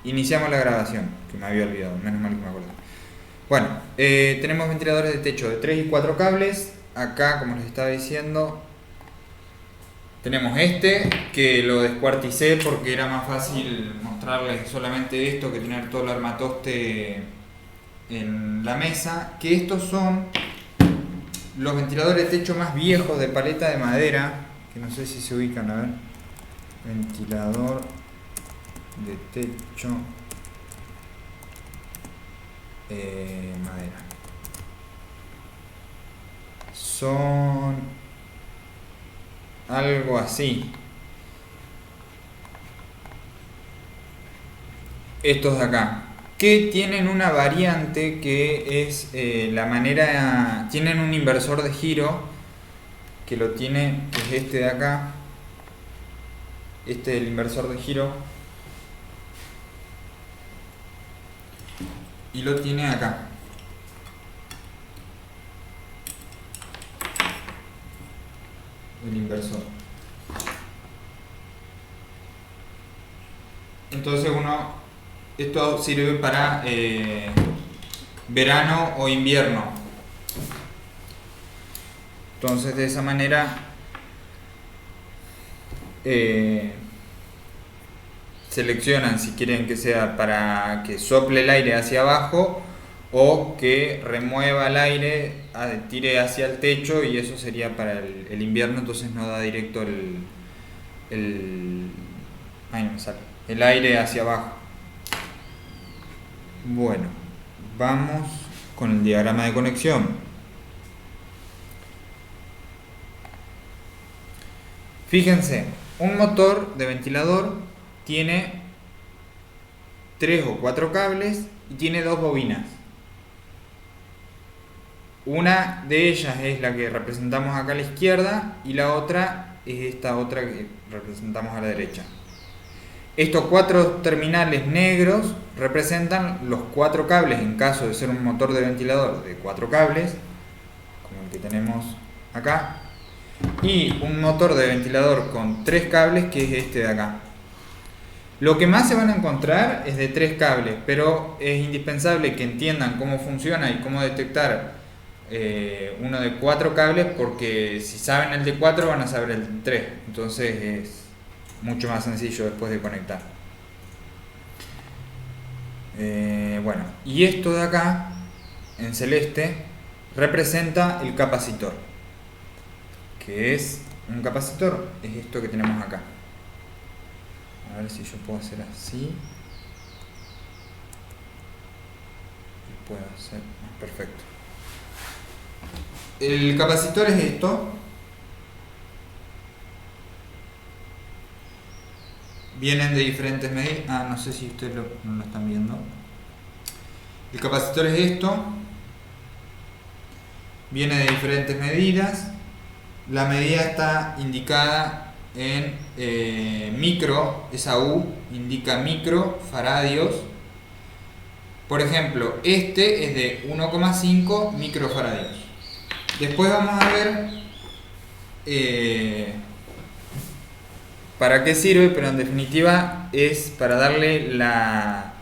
Iniciamos la grabación, que me había olvidado, menos mal que me acordé. Bueno, tenemos ventiladores de techo de 3 y 4 cables. Acá, como les estaba diciendo, tenemos este, que lo descuarticé porque era más fácil mostrarles solamente esto que tener todo el armatoste en la mesa. Que estos son los ventiladores de techo más viejos de paleta de madera, que no sé si se ubican, a ver. Ventilador de techo madera. Son algo así. Estos de acá. Que tienen una variante que es la manera... Tienen un inversor de giro que lo tiene, que es este de acá. Este es el inversor de giro. Y lo tiene acá. El inversor. Entonces esto sirve para verano o invierno. Entonces de esa manera seleccionan si quieren que sea para que sople el aire hacia abajo o que remueva el aire, tire hacia el techo, y eso sería para el invierno. Entonces no da directo ay, no me sale, el aire hacia abajo. Bueno, vamos con el diagrama de conexión. Fíjense, un motor de ventilador tiene 3 o 4 cables y tiene 2 bobinas. Una de ellas es la que representamos acá a la izquierda y la otra es esta otra que representamos a la derecha. Estos 4 terminales negros representan los 4 cables en caso de ser un motor de ventilador de 4 cables, como el que tenemos acá, y un motor de ventilador con 3 cables, que es este de acá. Lo que más se van a encontrar es de 3 cables, pero es indispensable que entiendan cómo funciona y cómo detectar uno de 4 cables, porque si saben el de 4 van a saber el de 3. Entonces es mucho más sencillo después de conectar. Bueno, y esto de acá en celeste representa el capacitor. Que es un capacitor, es esto que tenemos acá. A ver si yo puedo hacer así. Y puedo hacer... Perfecto. El capacitor es esto. Vienen de diferentes medidas. No sé si ustedes no lo están viendo. El capacitor es esto. Viene de diferentes medidas. La medida está indicada en micro. Esa U indica microfaradios. Por ejemplo, este es de 1,5 microfaradios. Después vamos a ver para qué sirve, pero en definitiva es para darle la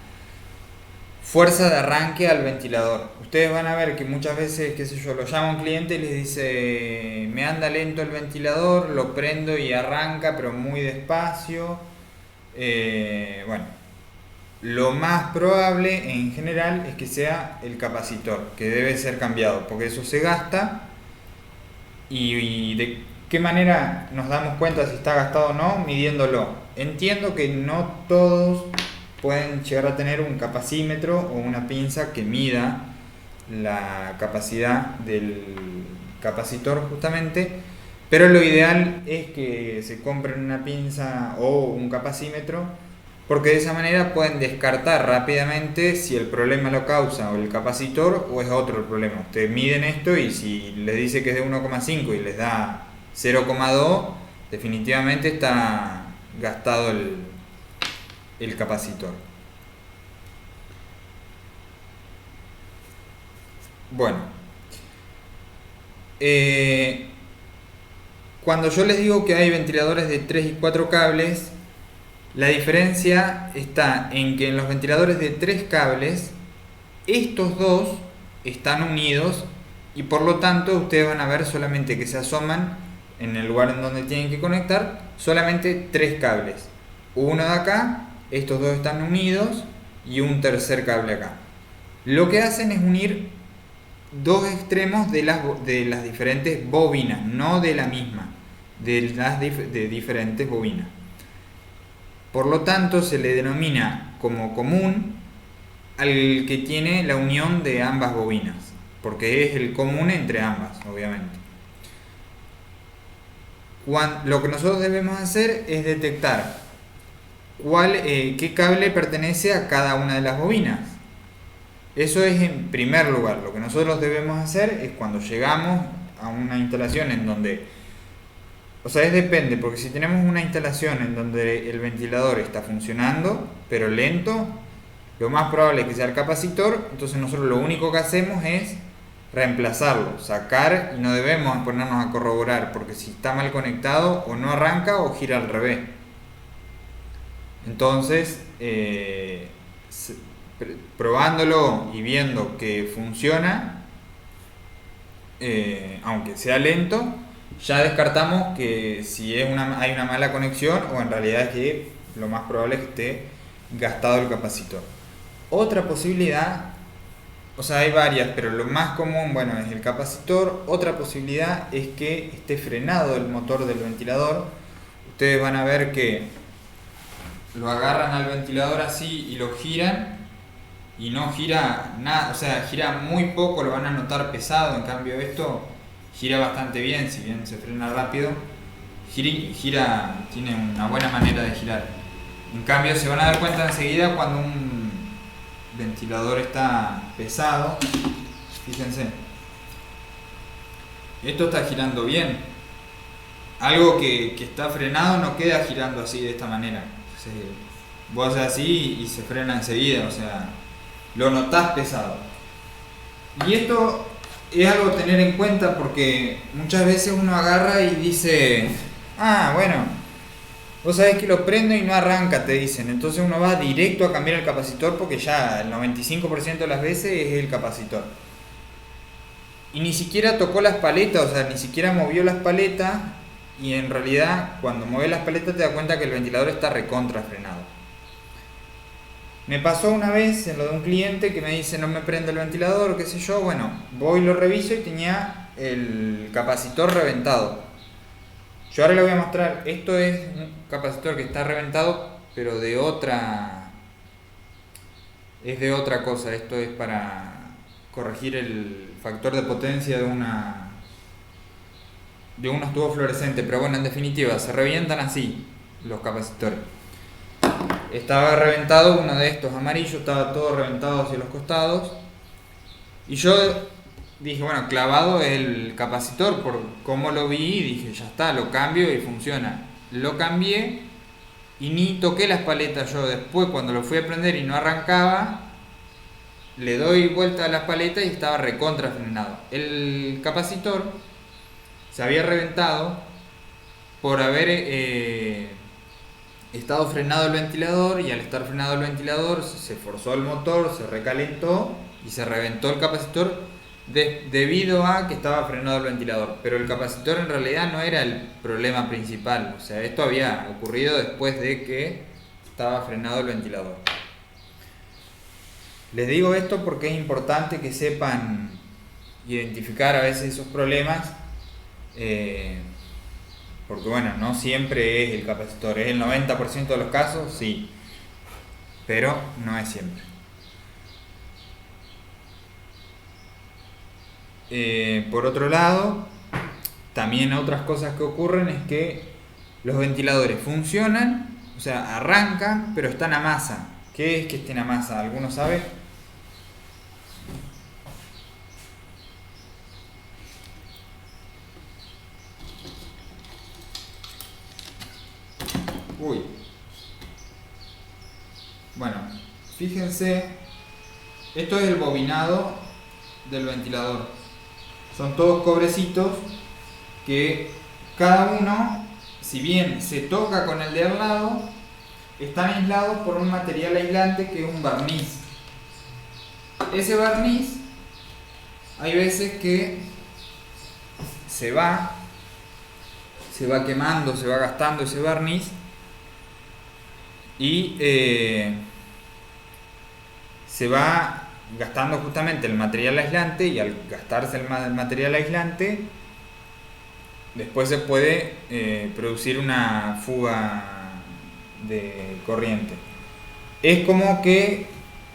fuerza de arranque al ventilador. Ustedes van a ver que muchas veces, qué sé yo, lo llama un cliente y les dice: me anda lento el ventilador, lo prendo y arranca, pero muy despacio. Bueno, lo más probable en general es que sea el capacitor, que debe ser cambiado, porque eso se gasta. ¿Y de qué manera nos damos cuenta si está gastado o no? Midiéndolo. Entiendo que no todos pueden llegar a tener un capacímetro o una pinza que mida la capacidad del capacitor justamente, pero lo ideal es que se compren una pinza o un capacímetro, porque de esa manera pueden descartar rápidamente si el problema lo causa o el capacitor o es otro el problema. Ustedes miden esto y si les dice que es de 1,5 y les da 0,2, definitivamente está gastado el capacitor. Bueno, cuando yo les digo que hay ventiladores de 3 y 4 cables, La diferencia está en que en los ventiladores de 3 cables, estos dos están unidos y por lo tanto ustedes van a ver solamente que se asoman en el lugar en donde tienen que conectar solamente 3 cables. Uno de acá, estos dos están unidos y un tercer cable acá. Lo que hacen es unir dos extremos de las diferentes bobinas, no de la misma, de diferentes bobinas. Por lo tanto, se le denomina como común al que tiene la unión de ambas bobinas, porque es el común entre ambas, obviamente. Lo que nosotros debemos hacer es detectar qué cable pertenece a cada una de las bobinas. Eso es en primer lugar. Lo que nosotros debemos hacer es cuando llegamos a una instalación en donde, o sea, depende, porque si tenemos una instalación en donde el ventilador está funcionando, pero lento, lo más probable es que sea el capacitor. Entonces nosotros lo único que hacemos es reemplazarlo, sacar, y no debemos ponernos a corroborar, porque si está mal conectado o no arranca o gira al revés. Entonces, probándolo y viendo que funciona, aunque sea lento, ya descartamos que si hay una mala conexión, o en realidad es que lo más probable es que esté gastado el capacitor. Otra posibilidad, o sea, hay varias, pero lo más común, bueno, es el capacitor. Otra posibilidad es que esté frenado el motor del ventilador. Ustedes van a ver que lo agarran al ventilador así y lo giran y no gira nada, o sea, gira muy poco, lo van a notar pesado. En cambio esto gira bastante bien, si bien se frena rápido, gira, tiene una buena manera de girar. En cambio se van a dar cuenta enseguida cuando un ventilador está pesado. Fíjense, esto está girando bien. Algo que está frenado no queda girando así, de esta manera. Vos haces así y se frena enseguida, o sea, lo notás pesado. Y esto es algo a tener en cuenta, porque muchas veces uno agarra y dice, bueno, vos sabés que lo prendo y no arranca, te dicen. Entonces uno va directo a cambiar el capacitor, porque ya el 95% de las veces es el capacitor. Y ni siquiera tocó las paletas, o sea, ni siquiera movió las paletas. Y en realidad, cuando mueves las paletas te das cuenta que el ventilador está recontra frenado. Me pasó una vez en lo de un cliente que me dice no me prende el ventilador, qué sé yo. Bueno, voy y lo reviso y tenía el capacitor reventado. Yo ahora le voy a mostrar. Esto es un capacitor que está reventado, pero de otra cosa. Esto es para corregir el factor de potencia de unos tubos fluorescentes. Pero bueno, en definitiva, se revientan así los capacitores. Estaba reventado uno de estos amarillos, estaba todo reventado hacia los costados. Y yo dije, bueno, clavado el capacitor, por cómo lo vi, dije, ya está, lo cambio y funciona. Lo cambié y ni toqué las paletas yo. Después, cuando lo fui a prender y no arrancaba, le doy vuelta a las paletas y estaba recontra frenado. El capacitor se había reventado por haber estado frenado el ventilador, y al estar frenado el ventilador se forzó el motor, se recalentó y se reventó el capacitor debido a que estaba frenado el ventilador. Pero el capacitor en realidad no era el problema principal, o sea, esto había ocurrido después de que estaba frenado el ventilador. Les digo esto porque es importante que sepan identificar a veces esos problemas, porque bueno, no siempre es el capacitor, es el 90% de los casos, sí, pero no es siempre. Por otro lado, también otras cosas que ocurren es que los ventiladores funcionan, o sea, arrancan, pero están a masa. ¿Qué es que estén a masa? ¿Alguno sabe? Uy. Bueno, fíjense, esto es el bobinado del ventilador. Son todos cobrecitos que cada uno, si bien se toca con el de al lado, están aislados por un material aislante que es un barniz. Ese barniz, hay veces que se va quemando, se va gastando ese barniz y se va gastando justamente el material aislante, y al gastarse el material aislante después se puede producir una fuga de corriente. Es como que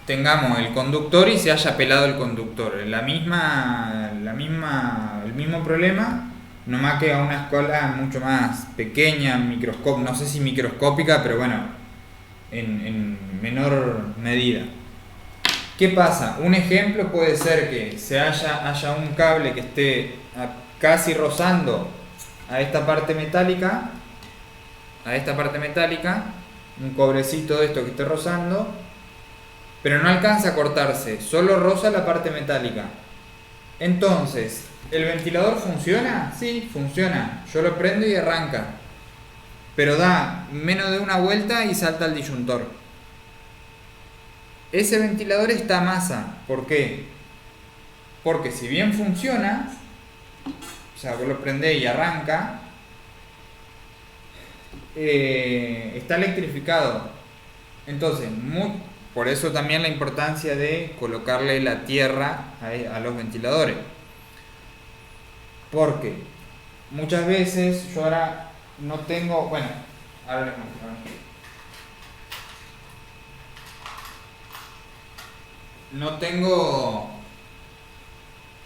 tengamos el conductor y se haya pelado el conductor, el mismo problema, nomás que a una escala mucho más pequeña, no sé si microscópica, pero bueno, en menor medida. ¿Qué pasa? Un ejemplo puede ser que haya un cable que esté casi rozando a esta parte metálica, un cobrecito de esto que esté rozando, pero no alcanza a cortarse, solo roza la parte metálica. Entonces, ¿el ventilador funciona? Sí, funciona. Yo lo prendo y arranca, pero da menos de una vuelta y salta el disyuntor. Ese ventilador está a masa. ¿Por qué? Porque si bien funciona, o sea, vos lo prendés y arranca, está electrificado. Entonces, por eso también la importancia de colocarle la tierra a los ventiladores. Porque muchas veces yo ahora no tengo, bueno, ahora les muestro. No tengo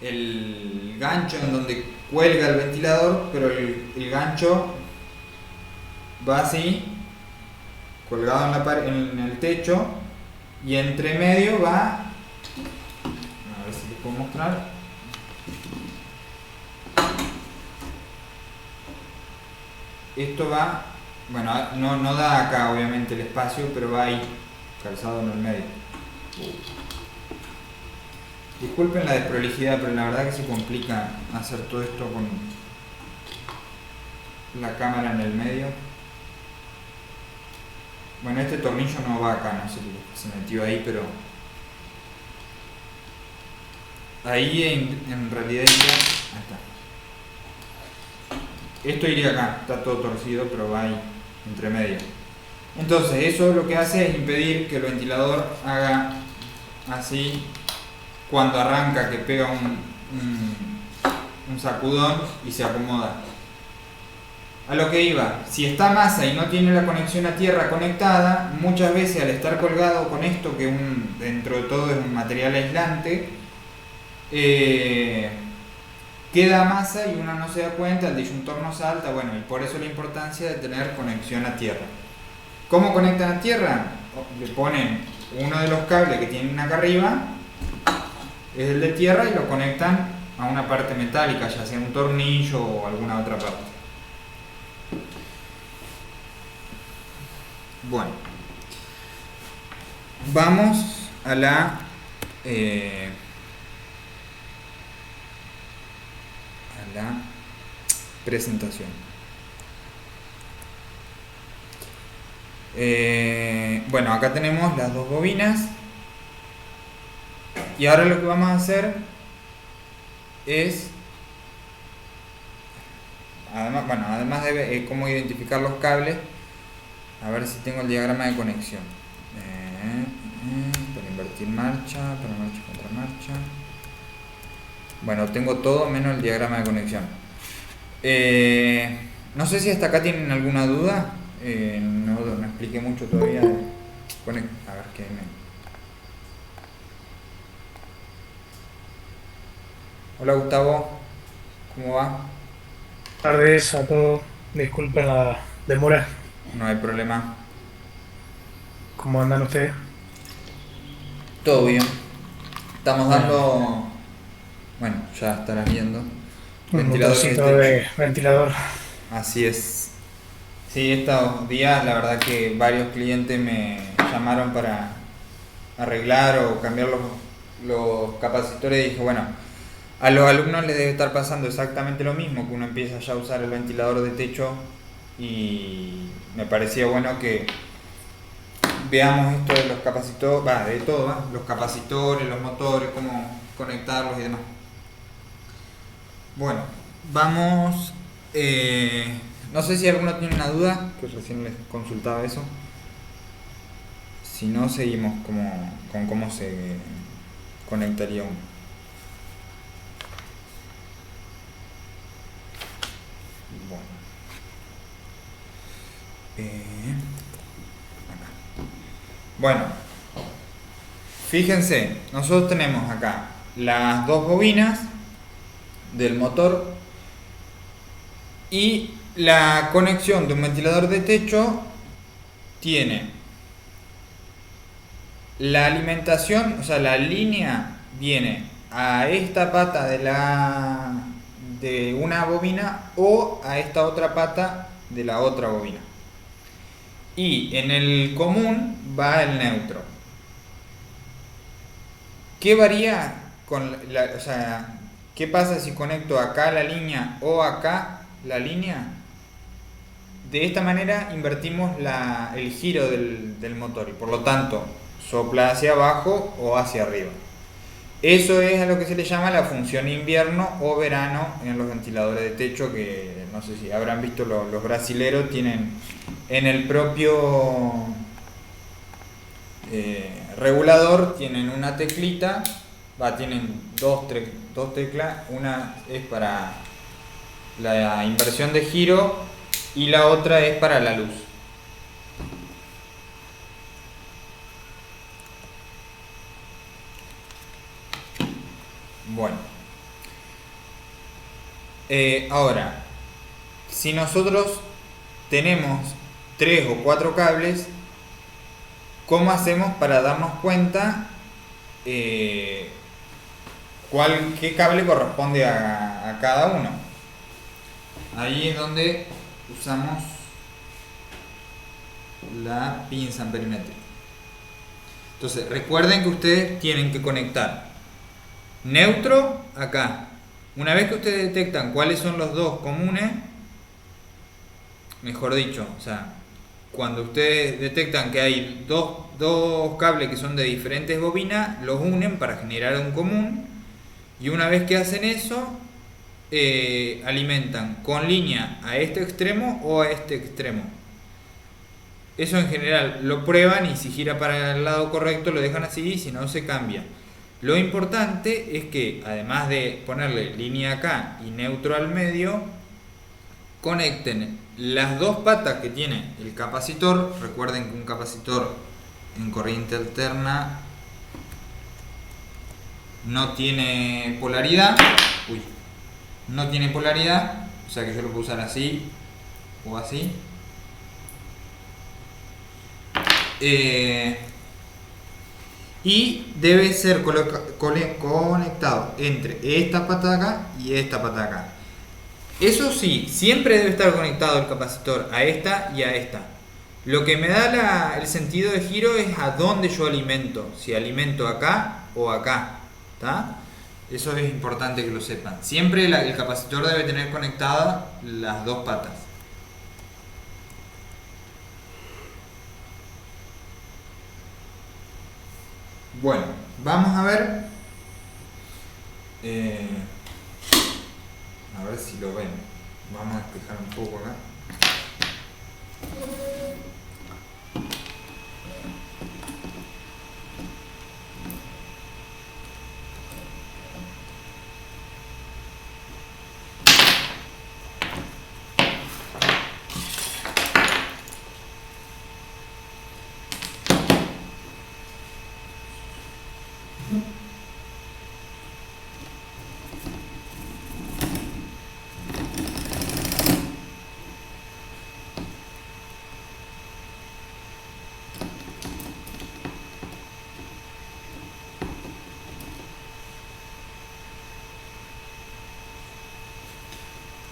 el gancho en donde cuelga el ventilador, pero el gancho va así, colgado en el techo, y entre medio va, a ver si les puedo mostrar, esto va, bueno, no da acá obviamente el espacio, pero va ahí, calzado en el medio. Disculpen la desprolijidad, pero la verdad que se complica hacer todo esto con la cámara en el medio. Bueno, este tornillo no va acá, no sé qué se metió ahí, pero ahí en realidad iría, ahí está. Esto iría acá, está todo torcido, pero va ahí, entre medio. Entonces eso lo que hace es impedir que el ventilador haga así cuando arranca, que pega un sacudón y se acomoda. A lo que iba, si está masa y no tiene la conexión a tierra conectada, muchas veces al estar colgado con esto, que dentro de todo es un material aislante, queda masa y uno no se da cuenta, el disyuntor no salta, bueno, y por eso la importancia de tener conexión a tierra. ¿Cómo conectan a tierra? Le ponen uno de los cables que tienen acá arriba, es el de tierra, y lo conectan a una parte metálica, ya sea un tornillo o alguna otra parte. Bueno, vamos a la presentación. Bueno, acá tenemos las dos bobinas, y ahora lo que vamos a hacer es, además de cómo identificar los cables, a ver si tengo el diagrama de conexión. Para invertir marcha, para marcha contra marcha. Bueno, tengo todo menos el diagrama de conexión. No sé si hasta acá tienen alguna duda. No expliqué mucho todavía. A ver qué me... Hola Gustavo, ¿cómo va? Buenas tardes a todos. Disculpen la demora. No hay problema. ¿Cómo andan ustedes? Todo bien. Estamos dando... Bueno, ya estarás viendo. Un Ventiladores motorcito de ventilador. Así es. Sí, estos días la verdad que varios clientes me llamaron para arreglar o cambiar los capacitores, y dije, bueno, a los alumnos les debe estar pasando exactamente lo mismo, que uno empieza ya a usar el ventilador de techo, y me parecía bueno que veamos esto de los capacitores, de todo, ¿va? Los capacitores, los motores, cómo conectarlos y demás. Bueno, vamos, no sé si alguno tiene una duda, que recién les consultaba eso. Si no, seguimos con cómo se conectaría uno. Bueno. Acá. Bueno, fíjense, nosotros tenemos acá las dos bobinas del motor y la conexión de un ventilador de techo tiene la alimentación, o sea, la línea viene a esta pata de una bobina o a esta otra pata de la otra bobina. Y en el común va el neutro. ¿Qué varía o sea, qué pasa si conecto acá la línea o acá la línea? De esta manera invertimos el giro del motor y por lo tanto sopla hacia abajo o hacia arriba. Eso es a lo que se le llama la función invierno o verano en los ventiladores de techo, que no sé si habrán visto los brasileros, tienen en el propio regulador, tienen una teclita, tienen dos teclas, una es para la inversión de giro y la otra es para la luz. Bueno, ahora, si nosotros tenemos 3 o 4 cables, ¿cómo hacemos para darnos cuenta qué cable corresponde a cada uno? Ahí es donde usamos la pinza perimétrica. Entonces, recuerden que ustedes tienen que conectar neutro acá. Una vez que ustedes detectan cuáles son los dos comunes, mejor dicho, o sea, cuando ustedes detectan que hay dos cables que son de diferentes bobinas, los unen para generar un común, y una vez que hacen eso, alimentan con línea a este extremo o a este extremo. Eso en general lo prueban y si gira para el lado correcto lo dejan así, y si no se cambia. Lo importante es que además de ponerle línea acá y neutro al medio, conecten las dos patas que tiene el capacitor. Recuerden que un capacitor en corriente alterna no tiene polaridad. No tiene polaridad, o sea que yo lo puedo usar así o así. Y debe ser conectado entre esta pata de acá y esta pata de acá. Eso sí, siempre debe estar conectado el capacitor a esta y a esta. Lo que me da el sentido de giro es a dónde yo alimento, si alimento acá o acá, ¿tá? Eso es importante que lo sepan. Siempre el capacitor debe tener conectadas las dos patas. Bueno, vamos a ver si lo ven. Vamos a despejar un poco acá.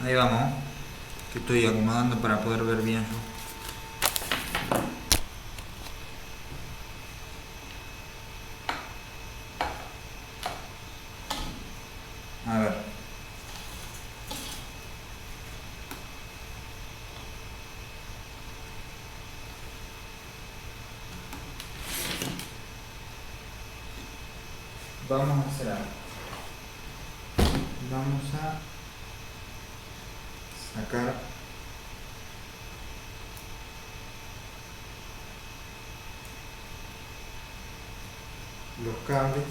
Ahí vamos, que estoy acomodando para poder ver bien. A ver. vamos a hacer algo. Vamos a sacar los cables.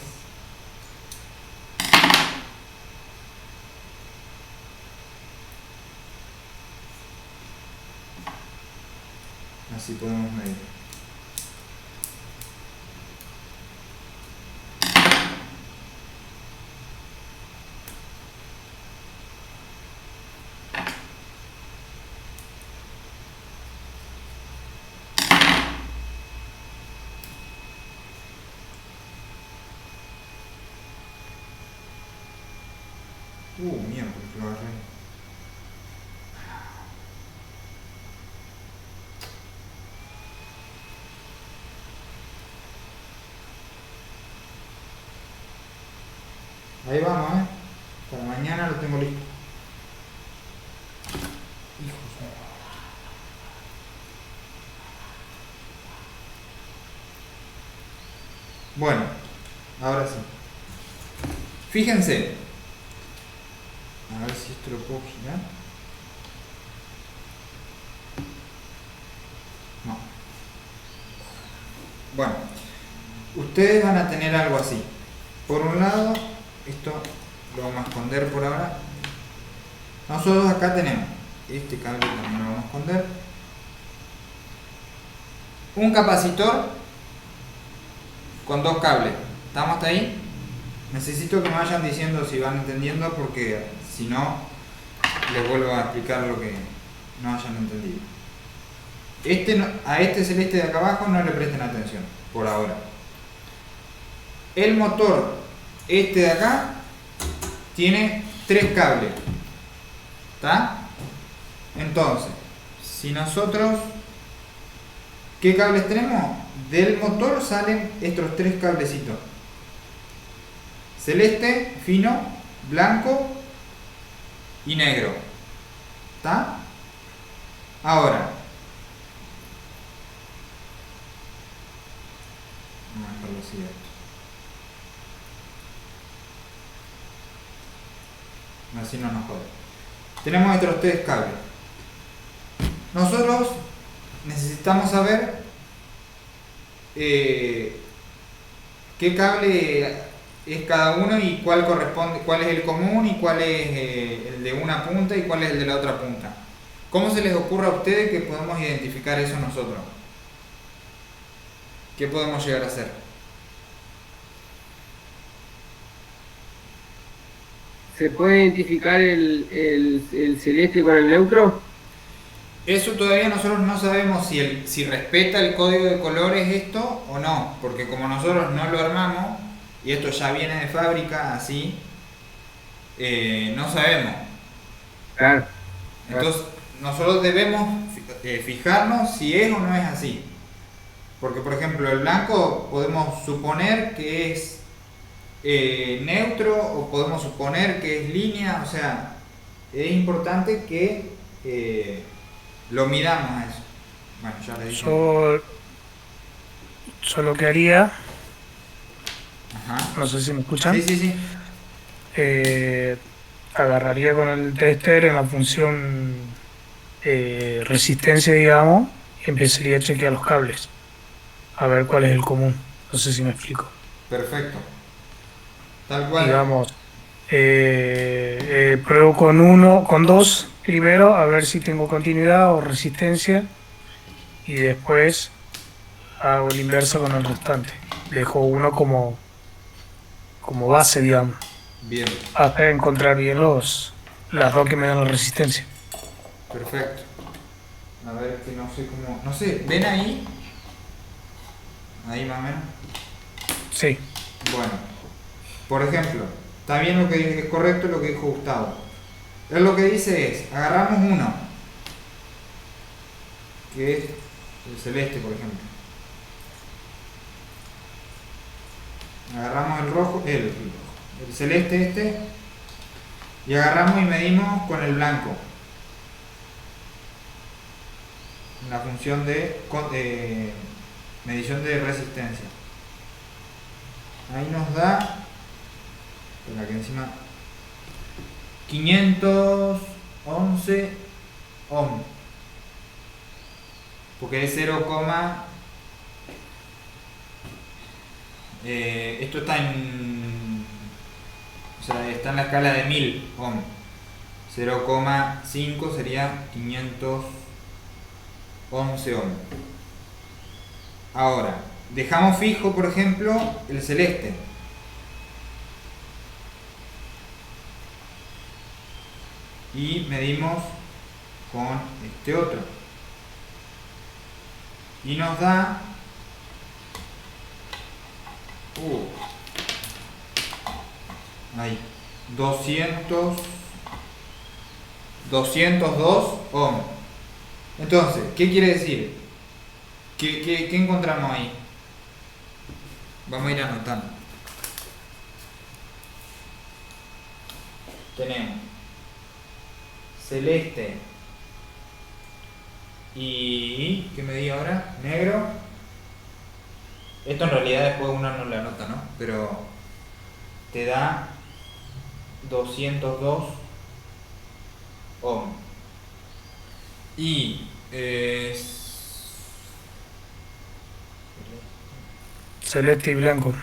Así podemos medir. Mierda, que lo agarré. Ahí vamos, para mañana lo tengo listo. Hijos. Bueno, ahora sí. Fíjense. A ver si esto lo puedo girar. No. Bueno, ustedes van a tener algo así. Por un lado, esto lo vamos a esconder por ahora. Nosotros acá tenemos este cable, también lo vamos a esconder. Un capacitor con dos cables. ¿Estamos hasta ahí? Necesito que me vayan diciendo si van entendiendo, porque si no, les vuelvo a explicar lo que no hayan entendido. A este celeste de acá abajo no le presten atención, por ahora. El motor, este de acá, tiene tres cables. ¿Está? Entonces, si nosotros... ¿Qué cables tenemos? Del motor salen estos tres cablecitos. Celeste, fino, blanco y negro. ¿Está? Ahora, vamos a dejarlo así esto. Así no nos jode. Tenemos estos tres cables. Nosotros necesitamos saber qué cable es cada uno y cuál corresponde, cuál es el común y cuál es el de una punta y cuál es el de la otra punta. ¿Cómo se les ocurre a ustedes que podemos identificar eso nosotros? ¿Qué podemos llegar a hacer? ¿Se puede identificar el celeste con el neutro? Eso todavía nosotros no sabemos si respeta el código de colores esto o no, porque como nosotros no lo armamos y esto ya viene de fábrica así, no sabemos. Claro. Entonces nosotros debemos fijarnos si es o no es así. Porque por ejemplo el blanco podemos suponer que es neutro o podemos suponer que es línea, o sea, es importante que lo midamos a eso. Bueno, ya le dije. Yo lo que haría, Ajá. no sé si me escuchan, Sí. agarraría con el tester en la función resistencia, digamos, y empezaría a chequear los cables, a ver cuál es el común. No sé si me explico. Perfecto. Tal cual. Digamos, pruebo con dos primero, a ver si tengo continuidad o resistencia, y después hago el inverso con el restante. Dejo uno como base, digamos, Bien. hasta encontrar bien las dos que me dan la resistencia. Perfecto. A ver, que no sé cómo... No sé, ¿ven ahí? Ahí más o menos. Sí, Bueno, por ejemplo, está bien lo que dice, es correcto lo que dijo Gustavo. Él lo que dice es, agarramos uno, que es el celeste, por ejemplo. Agarramos el rojo, el celeste este, y agarramos y medimos con el blanco. La función de medición de resistencia. Ahí nos da Espera que encima 511 ohm, porque es 0, esto está en, o sea, está en la escala de 1000 ohm. 0,5 sería 511 ohm. Ahora, dejamos fijo, por ejemplo, el celeste. Y medimos con este otro. Y nos da... ahí, 202 ohm. Entonces, ¿qué quiere decir? ¿Qué encontramos ahí? Vamos a ir anotando. Tenemos celeste y... ¿qué medí ahora? Negro. Esto en realidad después uno no lo anota, ¿no? Pero te da 202 ohm. Y Celeste y blanco.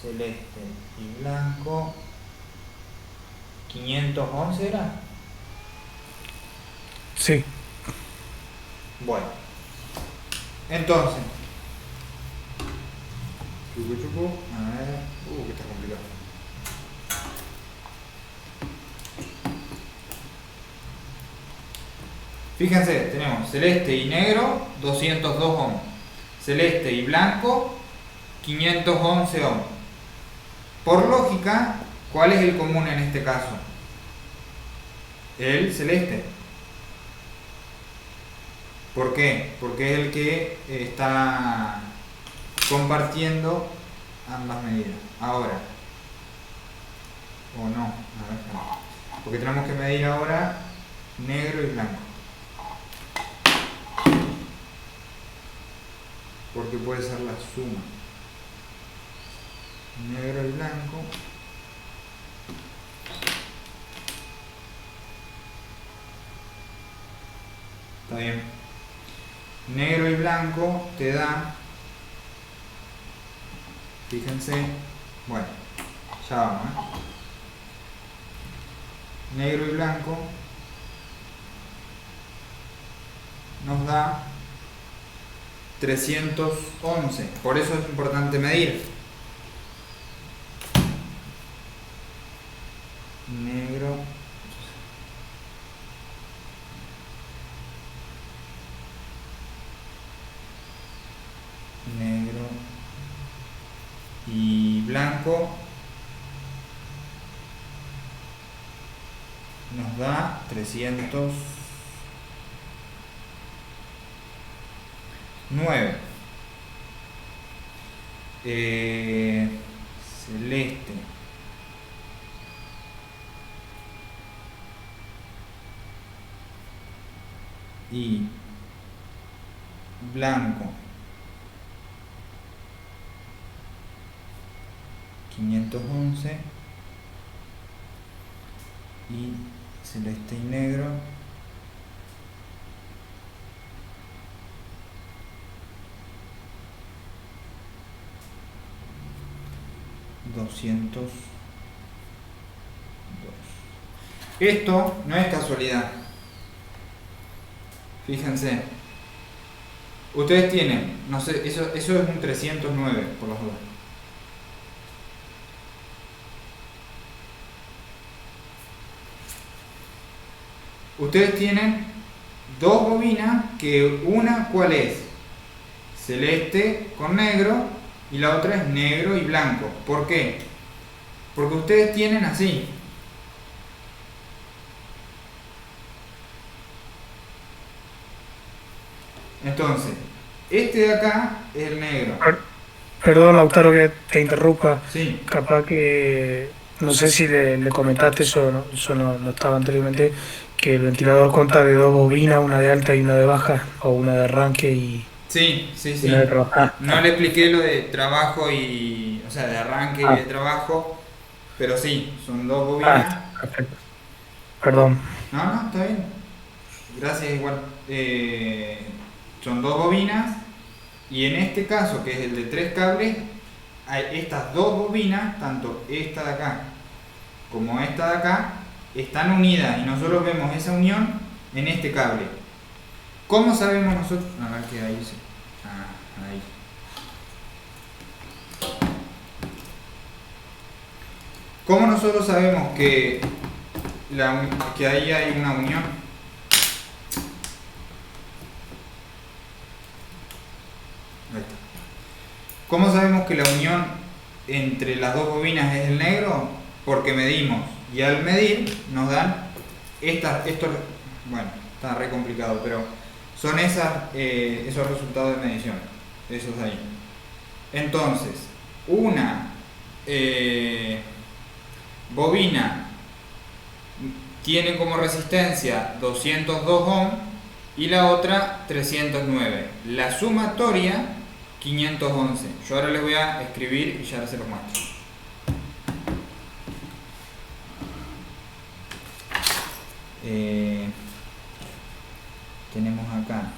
celeste y blanco 511 era. Sí. Bueno, entonces chucu, a ver, que está complicado. Fíjense, tenemos celeste y negro 202 ohm, celeste y blanco 511 ohm. Por lógica, ¿cuál es el común en este caso? El celeste. ¿Por qué? Porque es el que está compartiendo ambas medidas. Ahora, o no, a ver, no. Porque tenemos que medir ahora negro y blanco. Porque puede ser la suma. Negro y blanco. Está bien. Negro y blanco te da, fíjense, bueno, ya vamos, negro y blanco nos da 311, por eso es importante medir. Negro y blanco nos da 309. Celeste y blanco 511 y celeste y negro 202. Esto no es casualidad. Fíjense. Ustedes tienen, no sé, eso es un 309 por las dudas. Ustedes tienen dos bobinas, que una, ¿cuál es? Celeste con negro y la otra es negro y blanco. ¿Por qué? Porque ustedes tienen así. Entonces, este de acá es el negro. Perdón, Lautaro, que te interrumpa. Sí. Capaz que, no sé si le comentaste eso, ¿no? Eso no estaba anteriormente, que el ventilador consta de dos bobinas, una de alta y una de baja, o una de arranque y Sí. una de trabajo. No le expliqué lo de trabajo y, o sea, de arranque y de trabajo, Pero sí, son dos bobinas. Perfecto. Perdón. No, no, está bien. Gracias igual. Son dos bobinas y en este caso, que es el de 3 cables, hay estas dos bobinas, tanto esta de acá como esta de acá, están unidas y nosotros vemos esa unión en este cable. ¿Cómo sabemos nosotros? A ver qué ahí dice. Ah, ahí. ¿Cómo nosotros sabemos que ahí hay una unión? Ahí está. ¿Cómo sabemos que la unión entre las dos bobinas es el negro? Porque medimos y al medir nos dan estos, bueno, está re complicado, pero son esos resultados de medición, esos de ahí. Entonces, una bobina tiene como resistencia 202 ohm y la otra 309. La sumatoria 511. Yo ahora les voy a escribir y ya se los muestro. Tenemos acá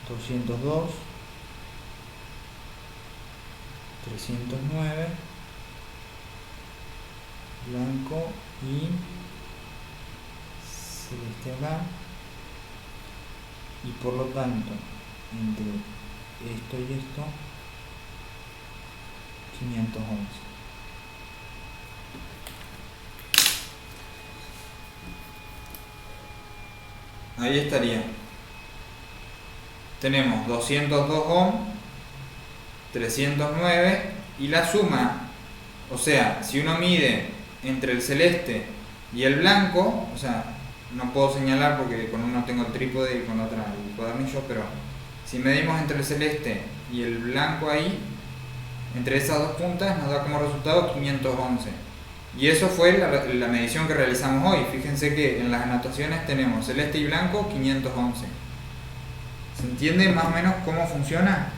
202, 309, blanco y celeste acá, y por lo tanto entre esto y esto 511. Ahí estaría. Tenemos 202 ohm, 309 y la suma, o sea, si uno mide entre el celeste y el blanco, o sea, no puedo señalar porque con uno tengo el trípode y con otra el cuadernillo, pero si medimos entre el celeste y el blanco ahí, entre esas dos puntas nos da como resultado 511. Y eso fue la medición que realizamos hoy. Fíjense que en las anotaciones tenemos celeste y blanco 511. ¿Se entiende más o menos cómo funciona?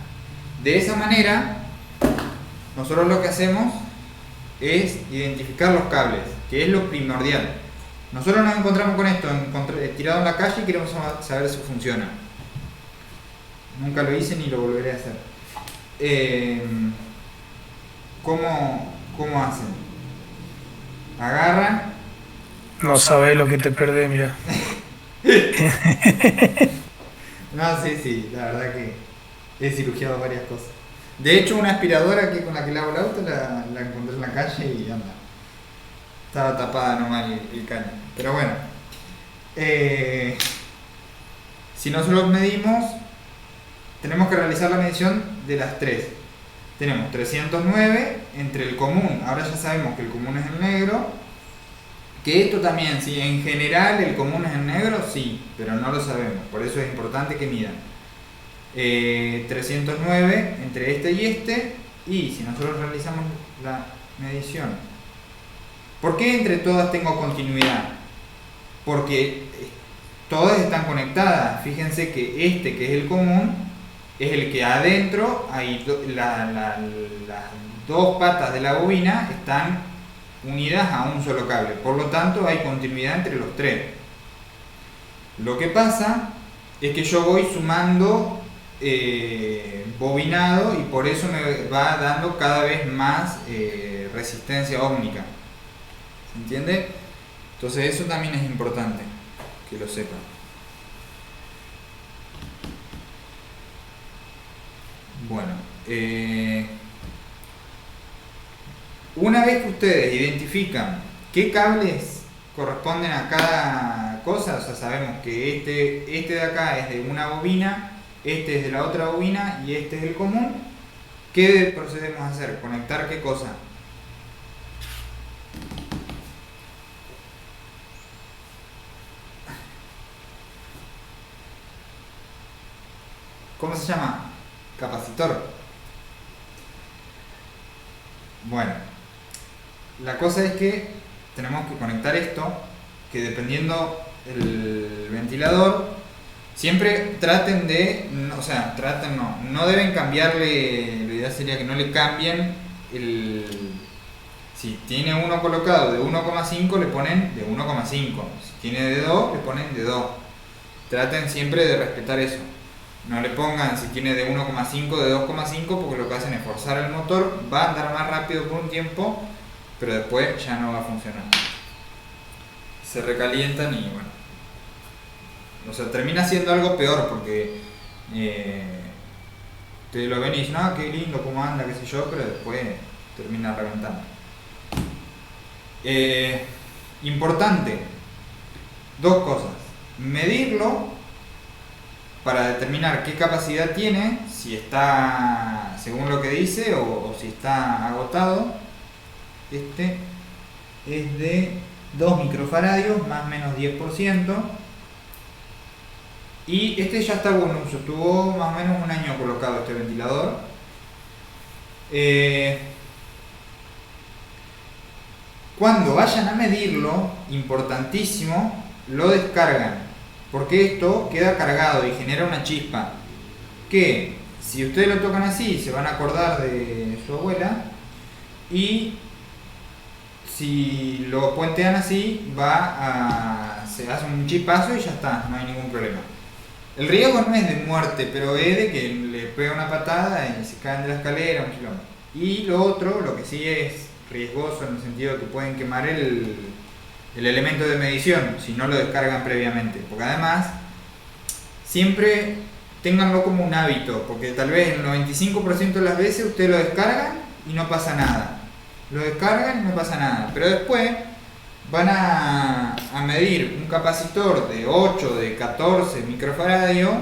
De esa manera, nosotros lo que hacemos es identificar los cables, que es lo primordial. Nosotros nos encontramos con esto tirado en la calle y queremos saber si funciona. Nunca lo hice ni lo volveré a hacer. ¿Cómo hacen? Agarran. No sabes lo que te perdés, mira. No, sí, la verdad que he cirugiado varias cosas. De hecho, una aspiradora con la que lavo el auto la encontré en la calle y anda. Estaba tapada nomás el caño. Pero bueno. Si nosotros medimos, tenemos que realizar la medición de las tres. Tenemos 309 entre el común. Ahora ya sabemos que el común es el negro. Que esto también, sí, en general el común es el negro, sí, pero no lo sabemos. Por eso es importante que midan. 309 entre este y este. Y si nosotros realizamos la medición, ¿por qué entre todas tengo continuidad? Porque todas están conectadas. Fíjense que este, que es el común, es el que adentro hay las dos patas de la bobina están unidas a un solo cable, por lo tanto hay continuidad entre los tres. Lo que pasa es que yo voy sumando bobinado y por eso me va dando cada vez más resistencia ómnica. ¿Se entiende? Entonces eso también es importante que lo sepan. Bueno, una vez que ustedes identifican qué cables corresponden a cada cosa, o sea, sabemos que este de acá es de una bobina, este es de la otra bobina y este es el común, ¿qué procedemos a hacer? ¿Conectar qué cosa? ¿Cómo se llama? Capacitor. Bueno, la cosa es que tenemos que conectar esto, que dependiendo el ventilador, siempre traten de, o sea, no deben cambiarle, la idea sería que no le cambien Si tiene uno colocado de 1,5 le ponen de 1,5. Si tiene de 2 le ponen de 2. Traten siempre de respetar eso. No le pongan si tiene de 1,5 de 2,5 porque lo que hacen es forzar el motor, va a andar más rápido por un tiempo, pero después ya no va a funcionar. Se recalientan y bueno. O sea, termina siendo algo peor porque te lo ven y dicen, ah, qué lindo, cómo anda, qué sé yo, pero después termina reventando. Importante, dos cosas. Medirlo para determinar qué capacidad tiene, si está según lo que dice o si está agotado. Este es de 2 microfaradios, más o menos 10%. Y este ya está bueno uso, tuvo más o menos un año colocado este ventilador. Cuando vayan a medirlo, importantísimo, lo descargan, porque esto queda cargado y genera una chispa, que si ustedes lo tocan así, se van a acordar de su abuela, y si lo puentean así, se hace un chispazo y ya está, no hay ningún problema. El riesgo no es de muerte, pero es de que le pega una patada y se caen de la escalera, un kilómetro. Y lo otro, lo que sí es riesgoso en el sentido de que pueden quemar el elemento de medición si no lo descargan previamente, porque además siempre ténganlo como un hábito, porque tal vez el 95% de las veces ustedes lo descargan y no pasa nada, lo descargan y no pasa nada, pero después van a medir un capacitor de 8, de 14 microfaradios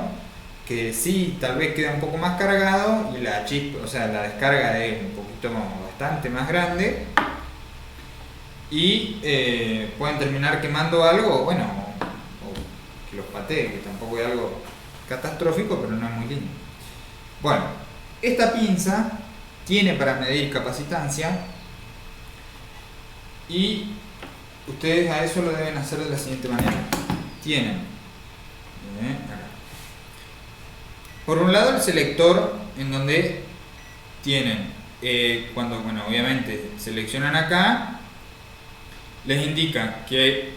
que sí tal vez queda un poco más cargado y la chispa, o sea, la descarga es un poquito bastante más grande y pueden terminar quemando algo, bueno, o que los patee, que tampoco es algo catastrófico, pero no es muy lindo. Bueno, esta pinza tiene para medir capacitancia y ustedes a eso lo deben hacer de la siguiente manera. Tienen acá. Por un lado el selector, en donde tienen, cuando, bueno, obviamente seleccionan acá, les indica que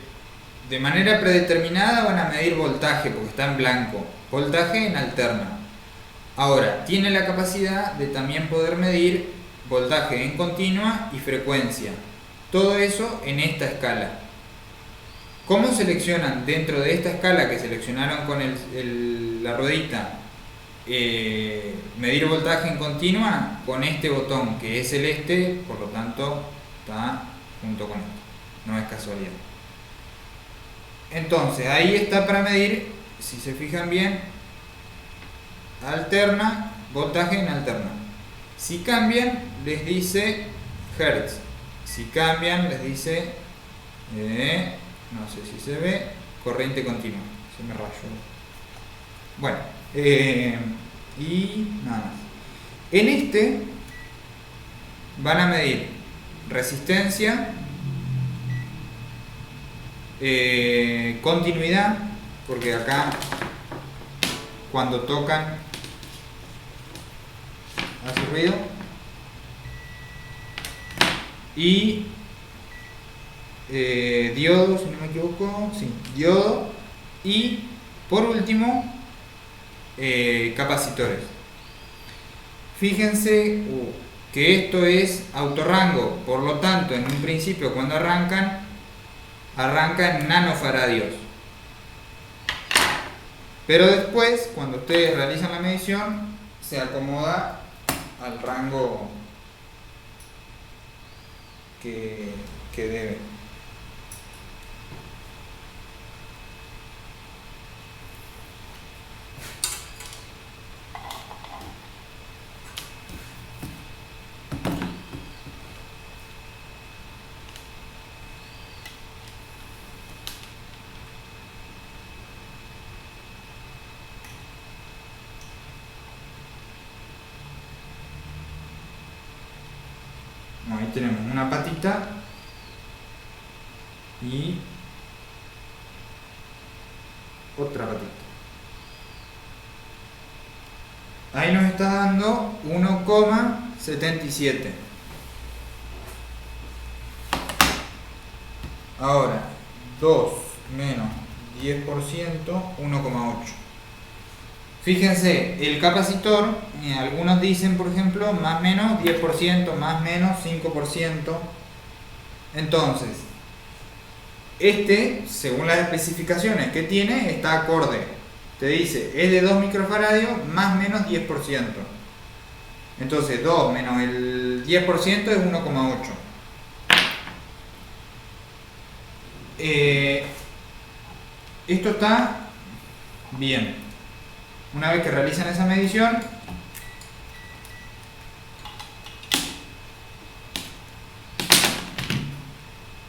de manera predeterminada van a medir voltaje, porque está en blanco, voltaje en alterna. Ahora, tiene la capacidad de también poder medir voltaje en continua y frecuencia. Todo eso en esta escala. ¿Cómo seleccionan dentro de esta escala que seleccionaron con la ruedita? Medir voltaje en continua con este botón que es celeste, por lo tanto está junto con esto, no es casualidad. Entonces ahí está para medir, si se fijan bien, alterna, voltaje en alterna. Si cambian les dice Hertz, si cambian les dice no sé si se ve, corriente continua, se me rayó. Bueno, y nada más. En este van a medir resistencia, continuidad, porque acá cuando tocan hace ruido, y diodo, si no me equivoco, sí, diodo, y por último capacitores. Fíjense que esto es autorrango, por lo tanto en un principio cuando arranca en nanofaradios, pero después cuando ustedes realizan la medición se acomoda al rango que debe. Ahí tenemos una patita y otra patita. Ahí nos está dando 1,77. Ahora, 2 menos 10%, 1,8. Fíjense, el capacitor, algunos dicen, por ejemplo, más menos 10%, más menos 5%. Entonces, según las especificaciones que tiene, está acorde. Te dice, es de 2 microfaradios más menos 10%. Entonces, 2 menos el 10% es 1,8. Esto está bien. Una vez que realizan esa medición,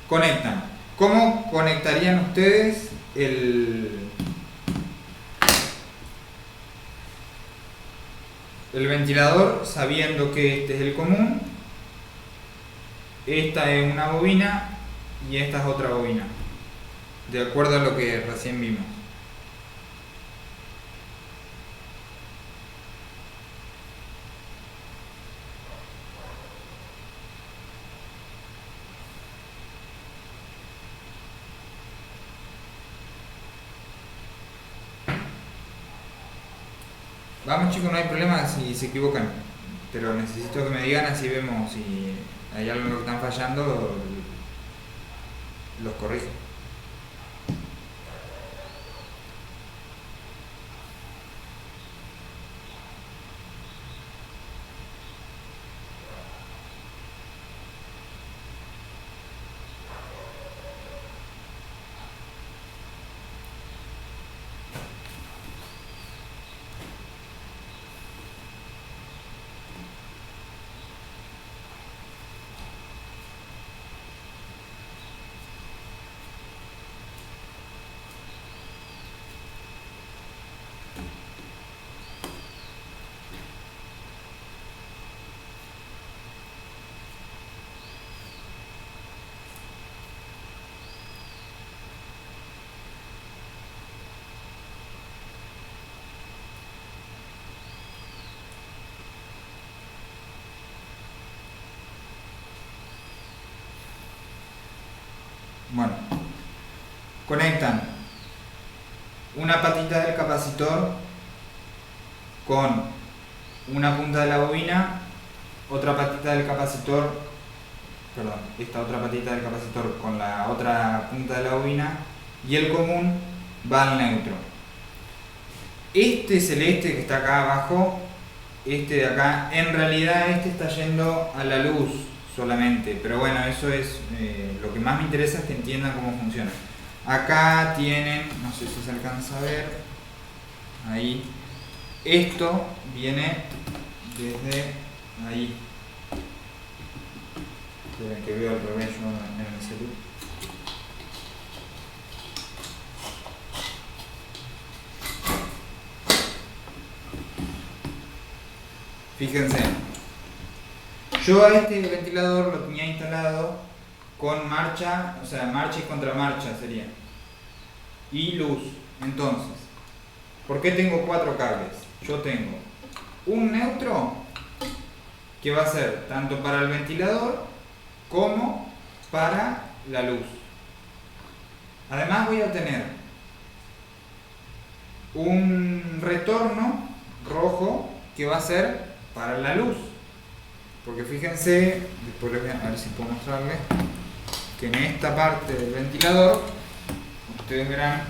conectan. ¿Cómo conectarían ustedes el ventilador sabiendo que este es el común? Esta es una bobina y esta es otra bobina, de acuerdo a lo que recién vimos. Vamos chicos, no hay problema si se equivocan, pero necesito que me digan, así vemos si hay algo en lo que están fallando, los corrijo. Bueno, conectan una patita del capacitor con una punta de la bobina, otra patita del capacitor, perdón, esta otra patita del capacitor con la otra punta de la bobina, y el común va al neutro. Este celeste que está acá abajo, este de acá, en realidad este está yendo a la luz solamente, pero bueno, eso es lo que más me interesa, es que entiendan cómo funciona. Acá tienen, no sé si se alcanza a ver, ahí, esto viene desde ahí. Esperen que veo al revés yo en el celular. Fíjense, yo a este ventilador lo tenía instalado con marcha, o sea, marcha y contramarcha sería, y luz. Entonces, ¿por qué tengo 4 cables? Yo tengo un neutro que va a ser tanto para el ventilador como para la luz. Además voy a tener un retorno rojo que va a ser para la luz, porque fíjense, después les voy a ver si puedo mostrarles que en esta parte del ventilador ustedes verán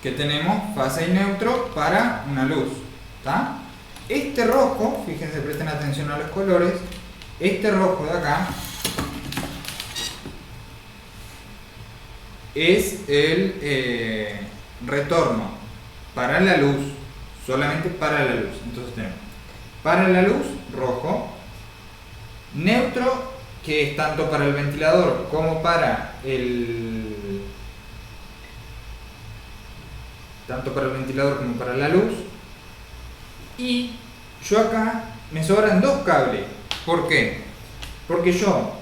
que tenemos fase y neutro para una luz, ¿está? Este rojo, fíjense, presten atención a los colores, este rojo de acá es el retorno para la luz, solamente para la luz. Entonces tenemos para la luz rojo, neutro que es tanto para el ventilador como para la luz, y yo acá me sobran 2 cables. ¿Por qué? Porque yo,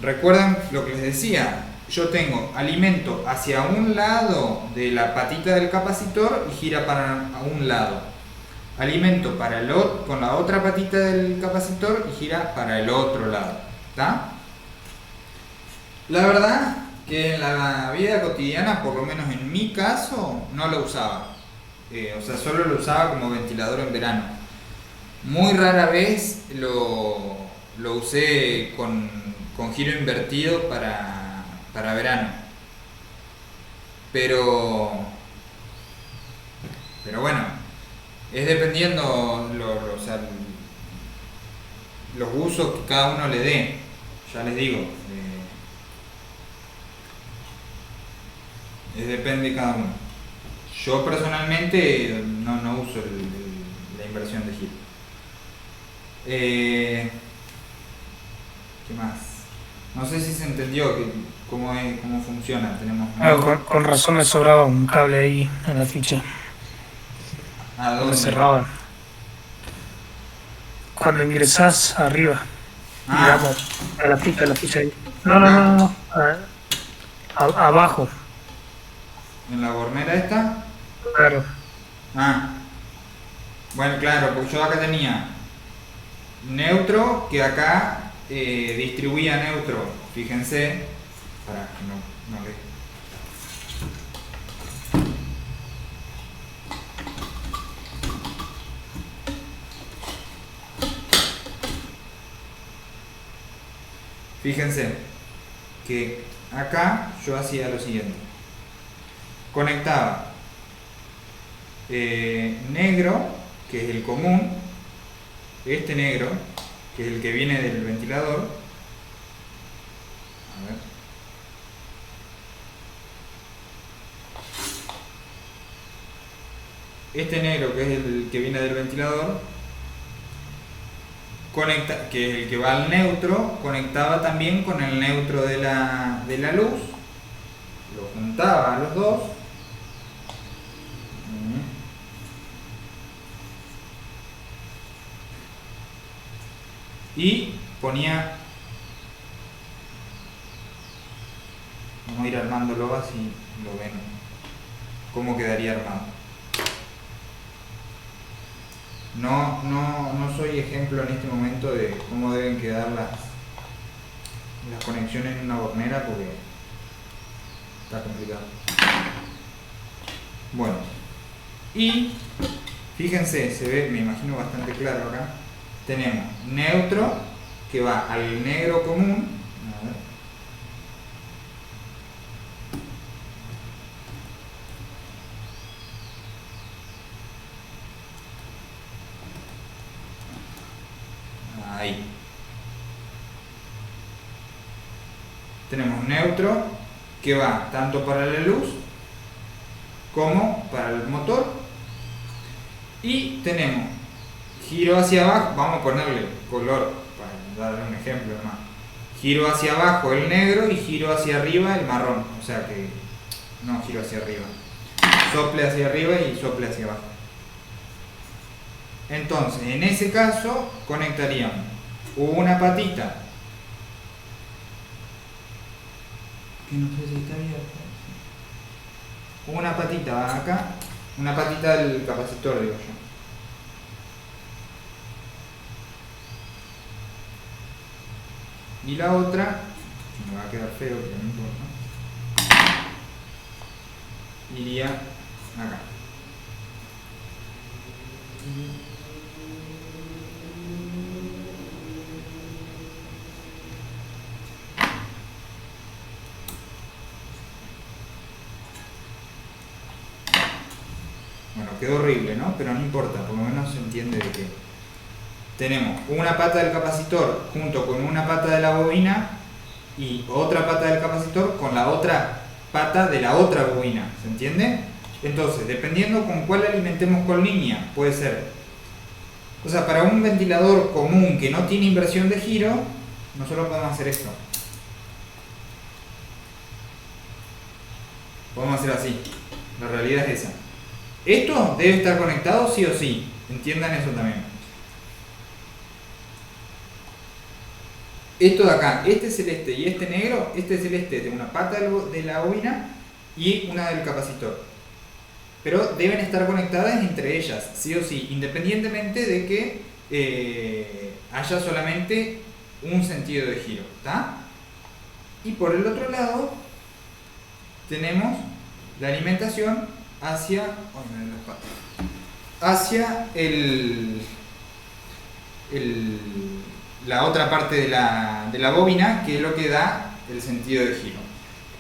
recuerdan lo que les decía, yo tengo alimento hacia un lado de la patita del capacitor y gira para un lado, alimento para con la otra patita del capacitor y gira para el otro lado, ¿está? La verdad que en la vida cotidiana, por lo menos en mi caso, no lo usaba. O sea, solo lo usaba como ventilador en verano. Muy rara vez lo usé con giro invertido para verano. Pero, pero bueno, es dependiendo o sea, los usos que cada uno le dé. Ya les digo, depende de cada uno. Yo personalmente no uso la inversión de giro. ¿Qué más? No sé si se entendió cómo funciona. Tenemos Con razón me sobraba un cable ahí en la ficha. ¿A No me dónde? cerraban. Cuando ingresás arriba, Ah, digamos, a la ficha ahí. No, no, no, acá, no, no. Abajo, en la bornera esta. claro. Ah, bueno, claro, porque yo acá tenía neutro, que acá distribuía neutro. Fíjense, para que no le... Fíjense que acá yo hacía lo siguiente. Conectaba negro, que es el común, este negro, que es el que viene del ventilador. A ver. Este negro, que es el que viene del ventilador, conecta, que es el que va al neutro, conectaba también con el neutro de la luz, lo juntaba a los dos. Y ponía, vamos a ir armándolo así lo ven cómo quedaría armado. No soy ejemplo en este momento de cómo deben quedar las conexiones en una bornera porque está complicado. Bueno, y fíjense, se ve, me imagino bastante claro acá. Tenemos neutro que va al negro común. A ver. Ahí. Tenemos neutro que va tanto para la luz como para el motor. Y tenemos giro hacia abajo, vamos a ponerle color para darle un ejemplo nomás. Giro hacia abajo el negro y giro hacia arriba el marrón. O sea que no giro hacia arriba. Sople hacia arriba y sople hacia abajo. Entonces, en ese caso, conectaríamos una patita, que no sé si está abierta. Una patita va acá, una patita del capacitor, digo yo. Y la otra, me va a quedar feo, pero no importa, iría acá. Bueno, quedó horrible, ¿no? Pero no importa, por lo menos se entiende de que tenemos una pata del capacitor junto con una pata de la bobina y otra pata del capacitor con la otra pata de la otra bobina, ¿se entiende? Entonces, dependiendo con cuál alimentemos con línea, puede ser, o sea, para un ventilador común que no tiene inversión de giro, nosotros podemos hacer esto. Podemos hacer así, la realidad es esa. Esto debe estar conectado sí o sí, entiendan eso también. Esto de acá, este celeste y este negro, este celeste de una pata de la bobina y una del capacitor. Pero deben estar conectadas entre ellas, sí o sí, independientemente de que haya solamente un sentido de giro, ¿está? Y por el otro lado tenemos la alimentación hacia, hacia la otra parte de la bobina, que es lo que da el sentido de giro.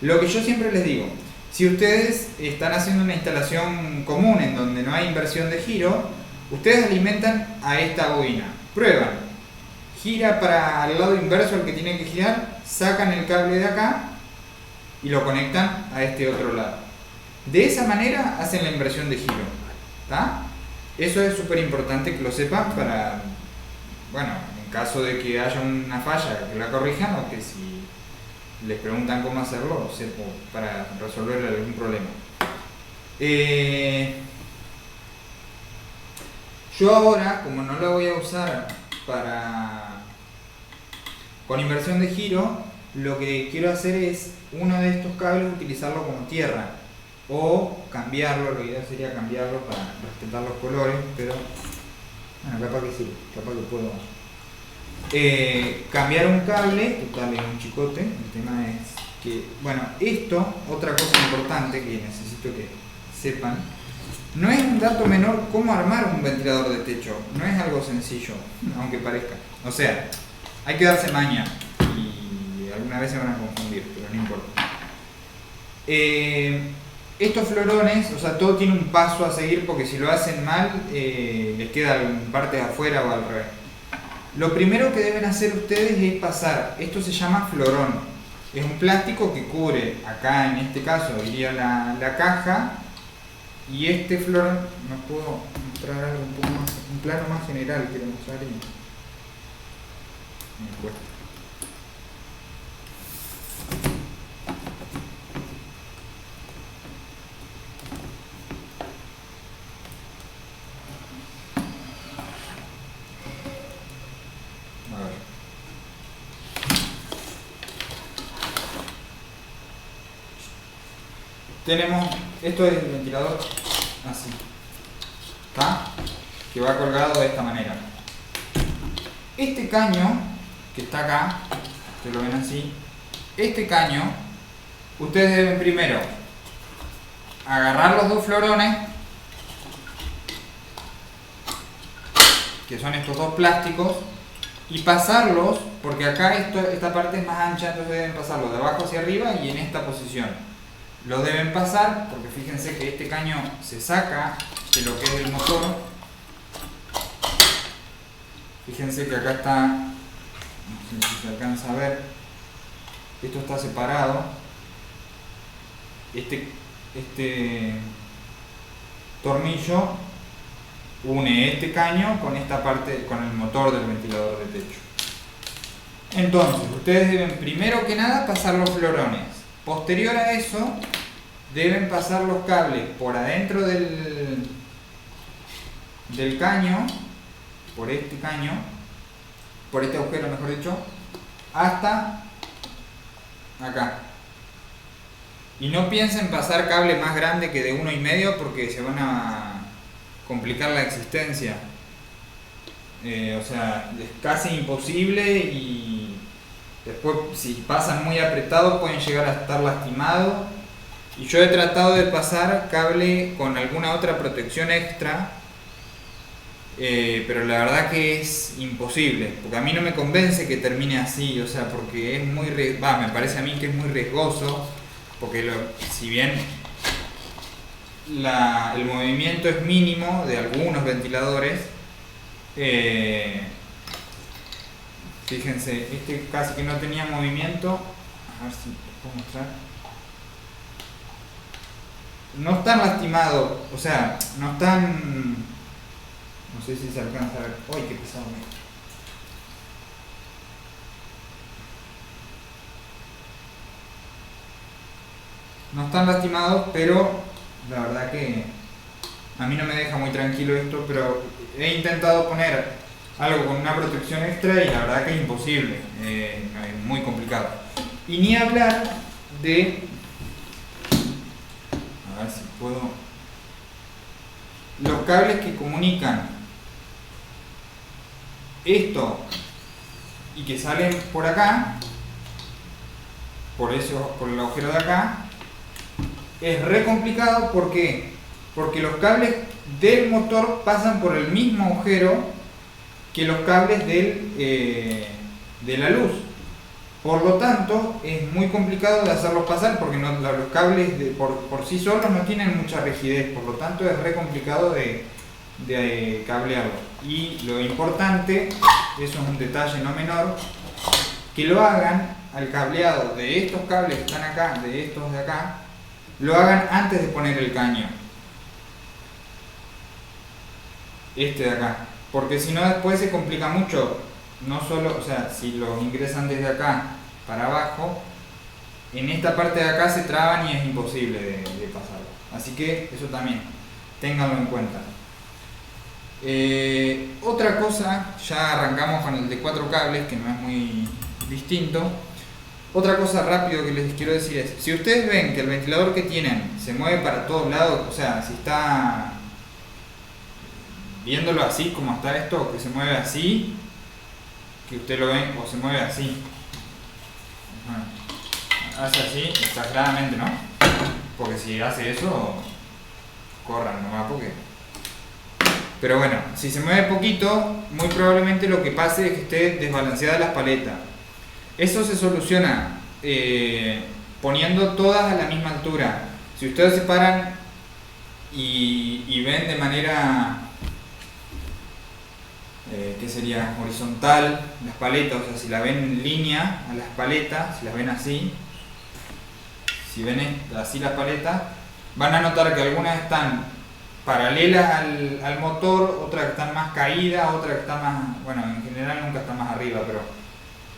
Lo que yo siempre les digo, si ustedes están haciendo una instalación común en donde no hay inversión de giro, ustedes alimentan a esta bobina, prueban, gira para el lado inverso al que tienen que girar, sacan el cable de acá y lo conectan a este otro lado. De esa manera hacen la inversión de giro, ¿tá? Eso es súper importante que lo sepan para, bueno, en caso de que haya una falla, que la corrijan, o que si les preguntan cómo hacerlo, para resolver algún problema. Yo ahora, como no la voy a usar con inversión de giro, lo que quiero hacer es uno de estos cables utilizarlo como tierra, o cambiarlo. Lo ideal sería cambiarlo para respetar los colores, pero bueno, capaz que sí, capaz que puedo cambiar un cable, total es un chicote. El tema es que, bueno, esto, otra cosa importante que necesito que sepan, no es un dato menor cómo armar un ventilador de techo, no es algo sencillo, aunque parezca. O sea, hay que darse maña y alguna vez se van a confundir, pero no importa. Estos florones, o sea, todo tiene un paso a seguir, porque si lo hacen mal, les quedan partes afuera o al revés. Lo primero que deben hacer ustedes es pasar, esto se llama florón, es un plástico que cubre, acá en este caso iría la caja, y este florón, no puedo mostrar algo un poco más, un plano más general quiero mostrar y me cuesta. A ver. Tenemos, esto es el ventilador así, ¿está? Que va colgado de esta manera. Este caño que está acá, ustedes lo ven así, este caño, ustedes deben primero agarrar los dos florones, que son estos dos plásticos, y pasarlos, porque acá esta parte es más ancha, entonces deben pasarlos de abajo hacia arriba y en esta posición. Los deben pasar, porque fíjense que este caño se saca de lo que es el motor. Fíjense que acá está, no sé si se alcanza a ver, esto está separado. Este tornillo une este caño con esta parte, con el motor del ventilador de techo. Entonces, ustedes deben primero que nada pasar los florones. Posterior a eso, deben pasar los cables por adentro del caño, por este caño, por este agujero mejor dicho, hasta acá. Y no piensen pasar cable más grande que de 1,5 porque se van a complicar la existencia. O sea, es casi imposible y después si pasan muy apretados pueden llegar a estar lastimados. Y yo he tratado de pasar cable con alguna otra protección extra, pero la verdad que es imposible, porque a mí no me convence que termine así, o sea, porque es muy me parece a mí que es muy riesgoso, porque si bien el movimiento es mínimo de algunos ventiladores, fíjense, este casi que no tenía movimiento, a ver si puedo mostrar. No están lastimados, o sea, no están, no sé si se alcanza a ver. ¡Ay, qué pesado! No están lastimados, pero la verdad que a mí no me deja muy tranquilo esto, pero he intentado poner algo con una protección extra y la verdad que es imposible, es muy complicado. Y ni hablar de, a ver si puedo, los cables que comunican esto y que salen por acá, por eso, por el agujero de acá, es re complicado. ¿Por qué? Porque los cables del motor pasan por el mismo agujero que los cables de la luz. Por lo tanto, es muy complicado de hacerlos pasar porque los cables por sí solos no tienen mucha rigidez, por lo tanto es re complicado de cablearlo. Y lo importante, eso es un detalle no menor, que lo hagan al cableado de estos cables que están acá, de estos de acá, lo hagan antes de poner el caño. Este de acá. Porque si no después se complica mucho. No solo, o sea, si los ingresan desde acá para abajo, en esta parte de acá se traban y es imposible de pasarlo. Así que eso también, ténganlo en cuenta. Otra cosa, ya arrancamos con el de 4 cables, que no es muy distinto. Otra cosa rápido que les quiero decir es, si ustedes ven que el ventilador que tienen se mueve para todos lados, o sea, si está viéndolo así como está esto, que se mueve así, que usted lo ve, o se mueve así, hace así, exageradamente, ¿no? Porque si hace eso, corran nomás, porque... Pero bueno, si se mueve poquito, muy probablemente lo que pase es que esté desbalanceada las paletas. Eso se soluciona poniendo todas a la misma altura. Si ustedes se paran y ven de manera, ¿qué sería? Horizontal las paletas, o sea, si la ven en línea a las paletas, si las ven así, si ven así las paletas, van a notar que algunas están paralelas al motor, otras que están más caídas, otras que están más, bueno, en general nunca están más arriba, pero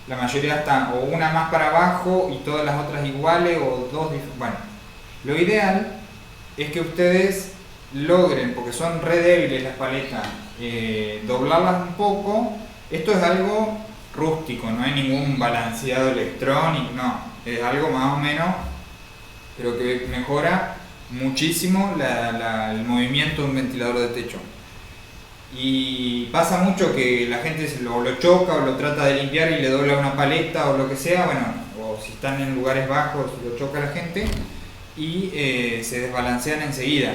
la mayoría están o una más para abajo y todas las otras iguales, o dos, bueno, lo ideal es que ustedes logren, porque son re débiles las paletas, doblarlas un poco. Esto es algo rústico, no hay ningún balanceado electrónico, no, es algo más o menos, pero que mejora muchísimo el movimiento de un ventilador de techo. Y pasa mucho que la gente lo choca o lo trata de limpiar y le dobla una paleta o lo que sea, bueno, o si están en lugares bajos lo choca la gente y se desbalancean enseguida.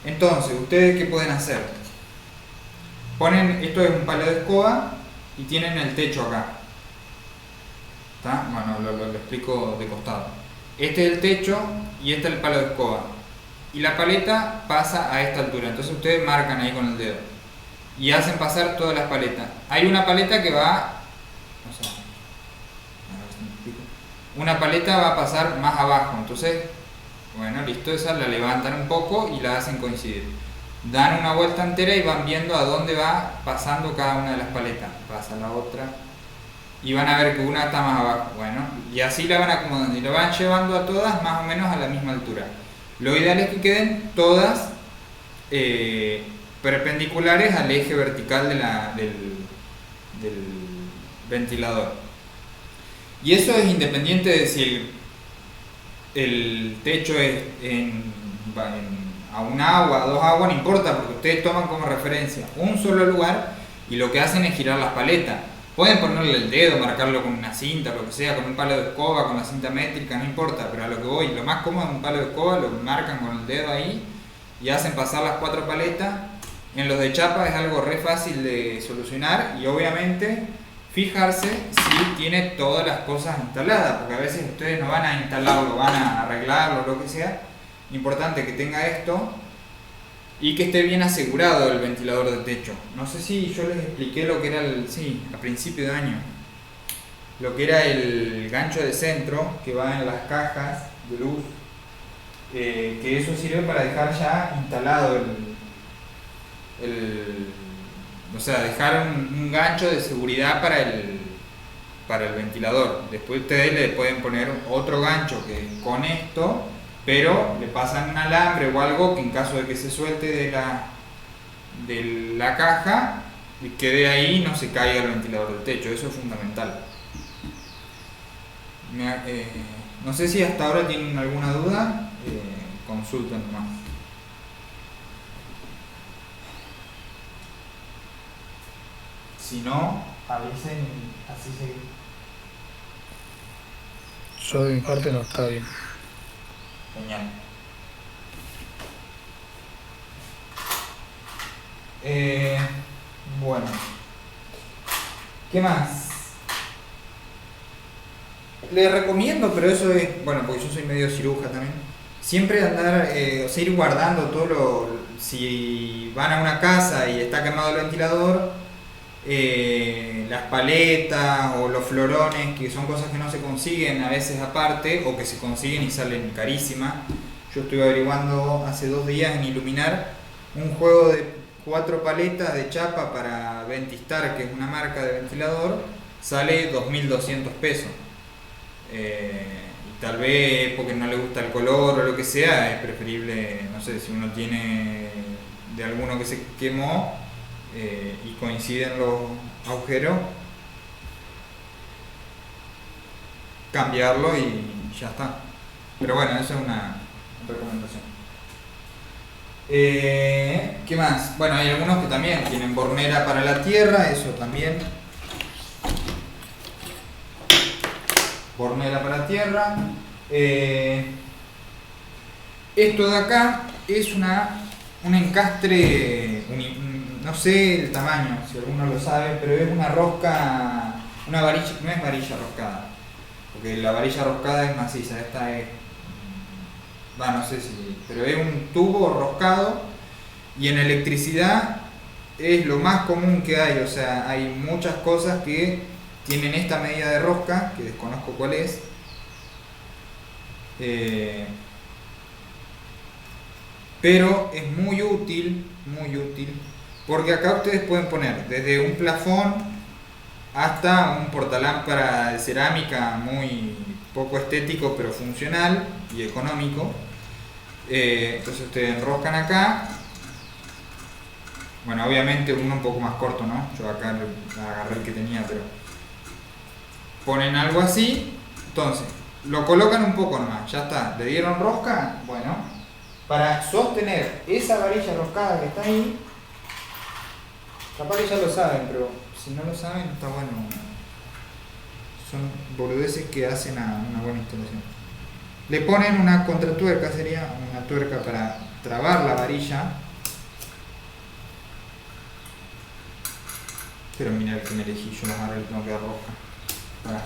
Entonces, ¿ustedes qué pueden hacer? Ponen, esto es un palo de escoba y tienen el techo acá. ¿Está? Bueno, lo explico de costado. Este es el techo y este es el palo de escoba. Y la paleta pasa a esta altura, entonces ustedes marcan ahí con el dedo y hacen pasar todas las paletas. Hay una paleta que va, o sea, una paleta va a pasar más abajo, entonces, bueno, listo, esa la levantan un poco y la hacen coincidir. Dan una vuelta entera y van viendo a dónde va pasando cada una de las paletas. Pasa la otra y van a ver que una está más abajo, bueno, y así la van acomodando y la van llevando a todas más o menos a la misma altura. Lo ideal es que queden todas perpendiculares al eje vertical del ventilador. Y eso es independiente de si el techo es a un agua, a 2 aguas, no importa, porque ustedes toman como referencia un solo lugar y lo que hacen es girar las paletas. Pueden ponerle el dedo, marcarlo con una cinta, lo que sea, con un palo de escoba, con la cinta métrica, no importa, pero a lo que voy, lo más cómodo es un palo de escoba, lo marcan con el dedo ahí y hacen pasar las 4 paletas. En los de chapa es algo re fácil de solucionar y obviamente fijarse si tiene todas las cosas instaladas, porque a veces ustedes no van a instalarlo, van a arreglarlo, lo que sea. Importante que tenga esto y que esté bien asegurado el ventilador de techo. No sé si yo les expliqué lo que era a principio de año, lo que era el gancho de centro que va en las cajas de luz, que eso sirve para dejar ya instalado o sea, dejar un gancho de seguridad para el ventilador. Después ustedes le pueden poner otro gancho que con esto, pero le pasan un alambre o algo que en caso de que se suelte de la caja y quede ahí, no se caiga el ventilador del techo. Eso es fundamental. No sé si hasta ahora tienen alguna duda, consulten más. Si no, avisen y así seguimos. Yo de mi parte no está bien. Genial. Bueno, ¿qué más? Les recomiendo, pero eso es, bueno, porque yo soy medio ciruja también, siempre andar, o sea, ir guardando todo si van a una casa y está quemado el ventilador, las paletas o los florones, que son cosas que no se consiguen a veces aparte, o que se consiguen y salen carísimas. Yo estuve averiguando hace 2 días en Iluminar un juego de 4 paletas de chapa para Ventistar, que es una marca de ventilador, sale 2.200 pesos. Y tal vez porque no le gusta el color o lo que sea, es preferible, no sé, si uno tiene de alguno que se quemó y coinciden los agujeros, cambiarlo y ya está. Pero bueno, esa es una recomendación. ¿Qué más? Bueno, hay algunos que también tienen bornera para la tierra, eso también. Bornera para la tierra. Esto de acá es un encastre, no sé el tamaño, si alguno lo sabe, pero es una rosca, una varilla, no es varilla roscada, porque la varilla roscada es maciza, esta es, no sé si, pero es un tubo roscado y en electricidad es lo más común que hay, o sea, hay muchas cosas que tienen esta medida de rosca, que desconozco cuál es. Pero es muy útil, porque acá ustedes pueden poner desde un plafón hasta un portalámpara de cerámica muy poco estético pero funcional y económico. Entonces ustedes enroscan acá. Bueno, obviamente uno un poco más corto, ¿no? Yo acá agarré el que tenía, pero ponen algo así. Entonces lo colocan un poco nomás, ya está. ¿Le dieron rosca? Bueno, para sostener esa varilla roscada que está ahí, capaz que ya lo saben, pero si no lo saben está bueno. Son boludeces que hacen a una buena instalación. Le ponen una contratuerca, sería una tuerca para trabar la varilla. Pero mira el que me elegí, yo ahora le tengo que dar rosca. Pará.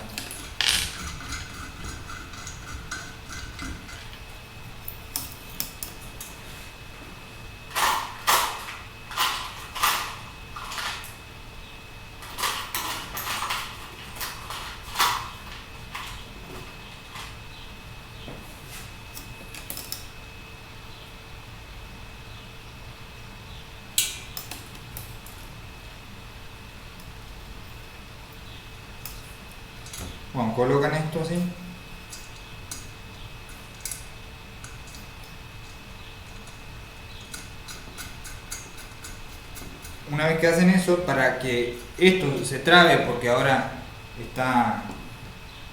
Bueno, colocan esto así. Una vez que hacen eso, para que esto se trabe, porque ahora está,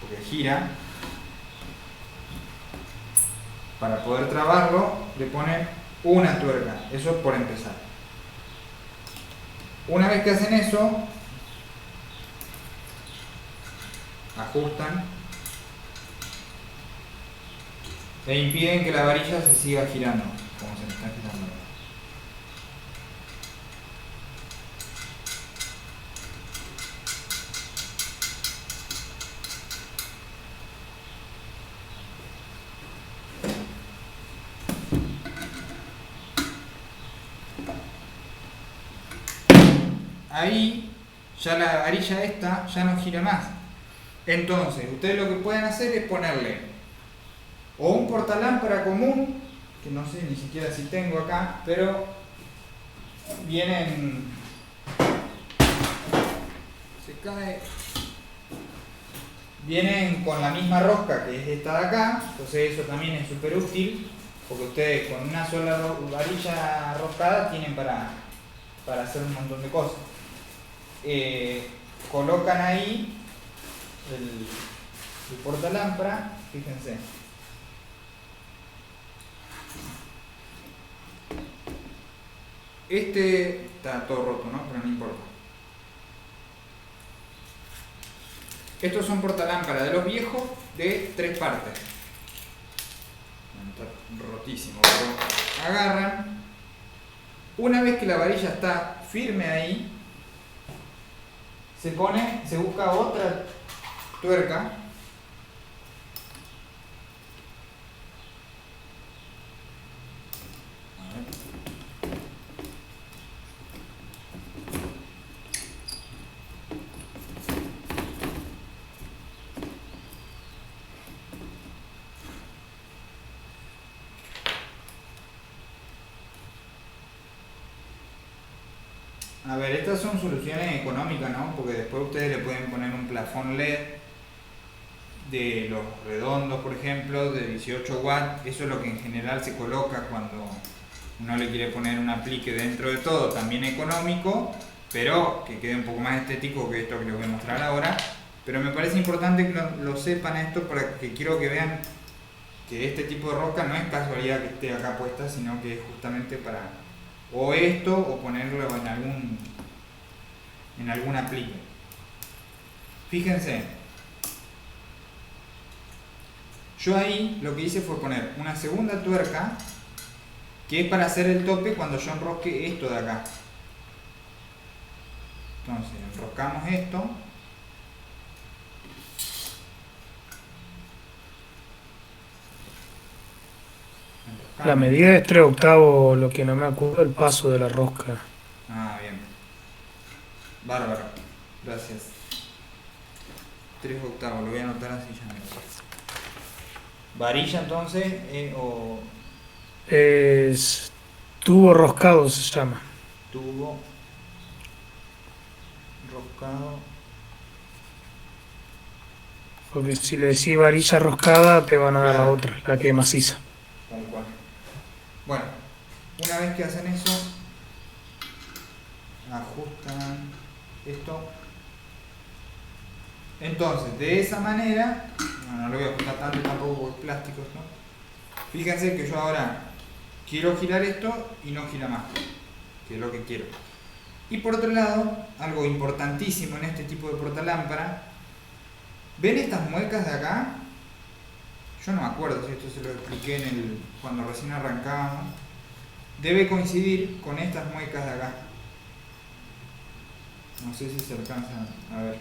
porque gira, para poder trabarlo le ponen una tuerca, eso por empezar. Una vez que hacen eso, ajustan e impiden que la varilla se siga girando, como se está girando. Ahí ya la varilla esta ya no gira más. Entonces, ustedes lo que pueden hacer es ponerle o un portalámpara común, que no sé ni siquiera si tengo acá, pero vienen, se cae, vienen con la misma rosca que es esta de acá, entonces eso también es súper útil, porque ustedes con una sola varilla roscada tienen para hacer un montón de cosas. Colocan ahí el portalámpara, fíjense. Este está todo roto, ¿no? Pero no importa. Estos son portalámparas de los viejos de 3 partes. Está rotísimo, pero agarran. Una vez que la varilla está firme ahí, se busca otra tuerca. A ver, estas son soluciones económicas, ¿no? Porque después ustedes le pueden poner un plafón LED de los redondos, por ejemplo, de 18 watts. Eso es lo que en general se coloca cuando uno le quiere poner un aplique dentro de todo, también económico, pero que quede un poco más estético que esto que les voy a mostrar ahora. Pero me parece importante que lo sepan esto, porque quiero que vean que este tipo de rosca no es casualidad que esté acá puesta, sino que es justamente para o esto o ponerlo en algún aplique. Fíjense, yo ahí lo que hice fue poner una segunda tuerca que es para hacer el tope cuando yo enrosque esto de acá. Entonces enroscamos esto. La medida es 3/8, lo que no me acuerdo el paso de la rosca. Ah, bien. Bárbaro. Gracias. 3/8, lo voy a anotar así ya me lo sé. Varilla entonces, o Es tubo roscado se llama. tubo roscado. Porque si le decís varilla roscada, te van a dar la Claro. otra, la que es maciza. Tal cual. Bueno, una vez que hacen eso, ajustan esto. Entonces, de esa manera, no lo voy a ajustar tanto tampoco porque es plástico esto. Fíjense que yo ahora quiero girar esto y no gira más, que es lo que quiero. Y por otro lado, algo importantísimo en este tipo de portalámpara, ¿ven estas muecas de acá? Yo no me acuerdo si esto se lo expliqué cuando recién arrancábamos. Debe coincidir con estas muecas de acá. No sé si se alcanzan a ver.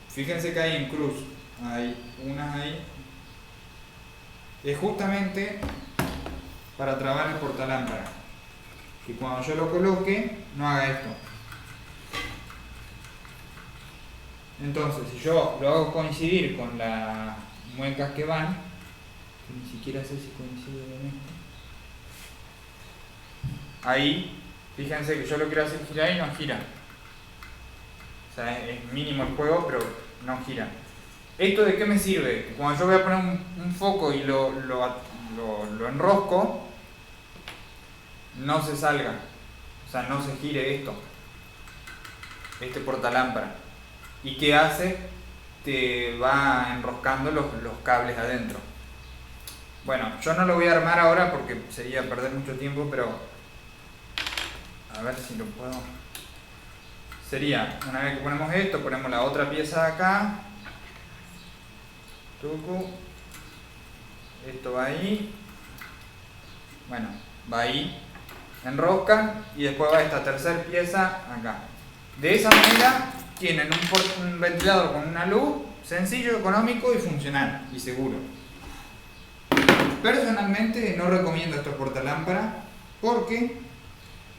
Fíjense que hay en cruz, hay unas ahí. Es justamente para trabar el portalámpara. Que cuando yo lo coloque, no haga esto. Entonces, si yo lo hago coincidir con las muecas que van, que ni siquiera sé si coinciden en esto. Ahí, fíjense que yo lo quiero hacer girar y no gira. O sea, es mínimo el juego, pero no gira. ¿Esto de qué me sirve? Que cuando yo voy a poner un foco y lo enrosco, no se salga. O sea, no se gire esto. Este portalámpara. ¿Y qué hace? Te va enroscando los cables adentro. Bueno, yo no lo voy a armar ahora porque sería perder mucho tiempo, pero a ver si lo puedo. Sería, una vez que ponemos esto, ponemos la otra pieza de acá. Tucu. Esto va ahí. Bueno, va ahí. Enroscan y después va esta tercera pieza acá. De esa manera tienen un ventilador con una luz sencillo, económico y funcional y seguro. Personalmente no recomiendo estos portalámparas porque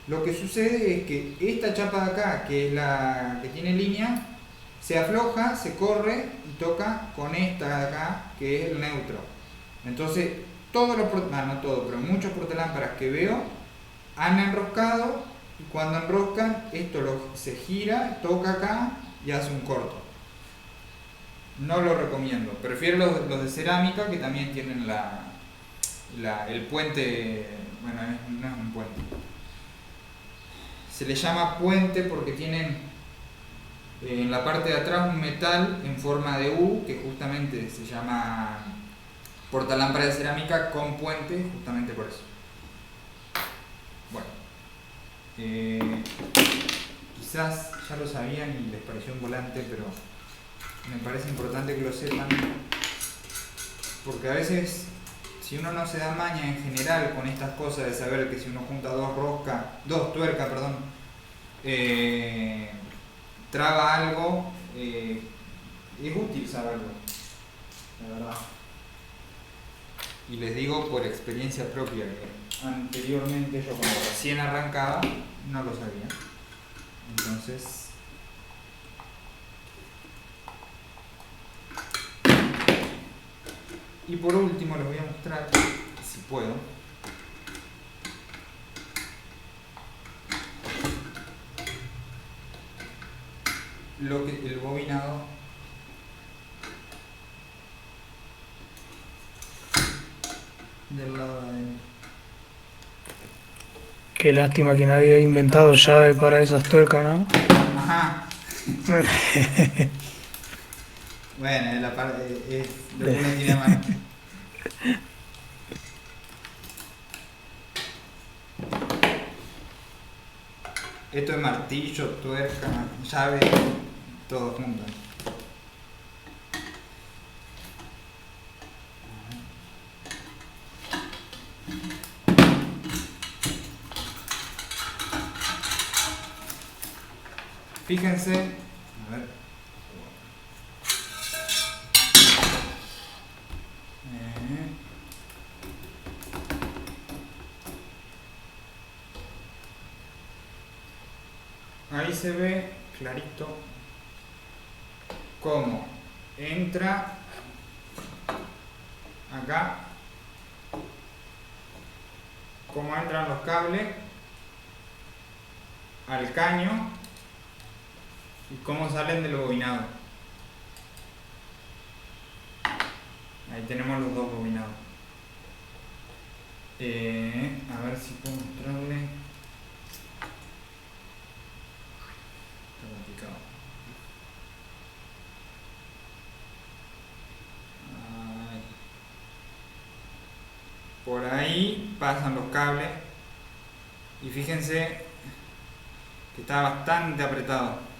lo que sucede es que esta chapa de acá, que es la que tiene línea, se afloja, se corre y toca con esta de acá, que es el neutro. Entonces, todos los no todo, pero muchos portalámparas que veo han enroscado y cuando enroscan, esto se gira, toca acá y hace un corto. No lo recomiendo. Prefiero los de cerámica que también tienen el puente. Bueno, no es un puente. Se le llama puente porque tienen en la parte de atrás un metal en forma de U que justamente se llama portalámpara de cerámica con puente, justamente por eso. Bueno, quizás ya lo sabían y les pareció un volante, pero me parece importante que lo sepan, porque a veces, si uno no se da maña en general con estas cosas de saber que si uno junta dos tuercas, traba algo, es útil saberlo, la verdad. Y les digo por experiencia propia que anteriormente yo cuando recién arrancaba no lo sabía. Entonces, y por último les voy a mostrar, si puedo, el bobinado del lado de adentro. Qué lástima que nadie haya inventado llave para esas tuercas, ¿no? Ajá. Bueno, es la parte, es lo que uno tiene a mano. Esto es martillo, tuerca, llave, todo junto. Fíjense, a ver. Ahí se ve clarito cómo entra acá, cómo entran los cables al caño y cómo salen del bobinado. Ahí tenemos los dos bobinados. A ver si puedo mostrarle. Está complicado. Ay. Por ahí pasan los cables y fíjense que está bastante apretado.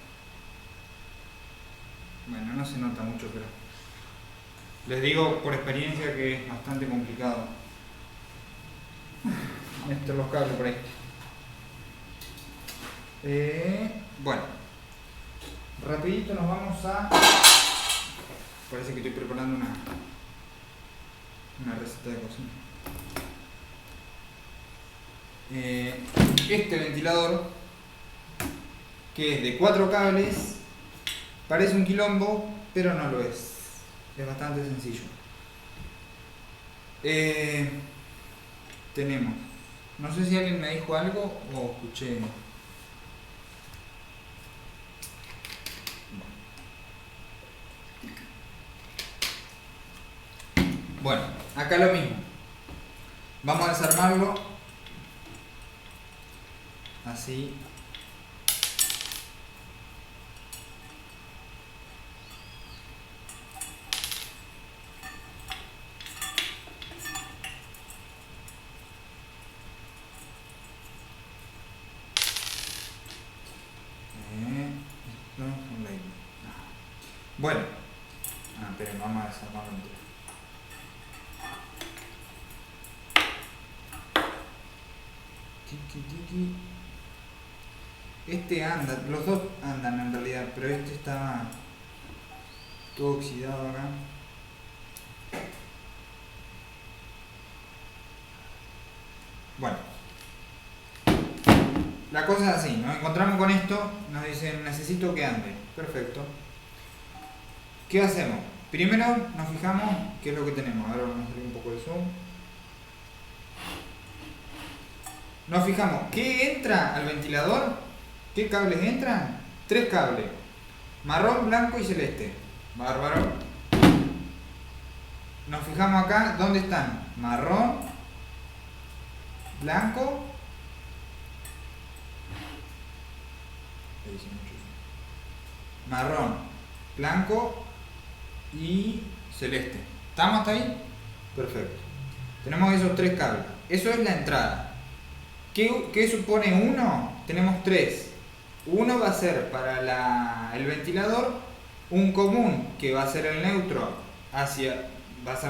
Bueno, no se nota mucho, pero les digo por experiencia que es bastante complicado meter los cables por ahí. Bueno, rapidito nos vamos a... Parece que estoy preparando una receta de cocina. Este ventilador, que es de 4 cables, parece un quilombo, pero no lo es. Es bastante sencillo. Tenemos, no sé si alguien me dijo algo o escuché. Bueno, acá lo mismo. Vamos a desarmarlo así. Bueno, pero vamos a desarmarlo entero. Tiki tiki. Este anda, los dos andan en realidad, pero este está todo oxidado acá. Bueno, la cosa es así, nos encontramos con esto, nos dicen necesito que ande, perfecto. ¿Qué hacemos? Primero nos fijamos qué es lo que tenemos. Ahora vamos a salir un poco de zoom. Nos fijamos qué entra al ventilador, qué cables entran. 3 cables: marrón, blanco y celeste. Bárbaro. Nos fijamos acá dónde están: marrón, blanco, marrón, blanco y celeste. ¿Estamos hasta ahí? Perfecto. Tenemos esos 3 cables. Eso es la entrada. ¿Qué supone 1? Tenemos 3. Uno va a ser para el ventilador, un común que va a ser el neutro va a ser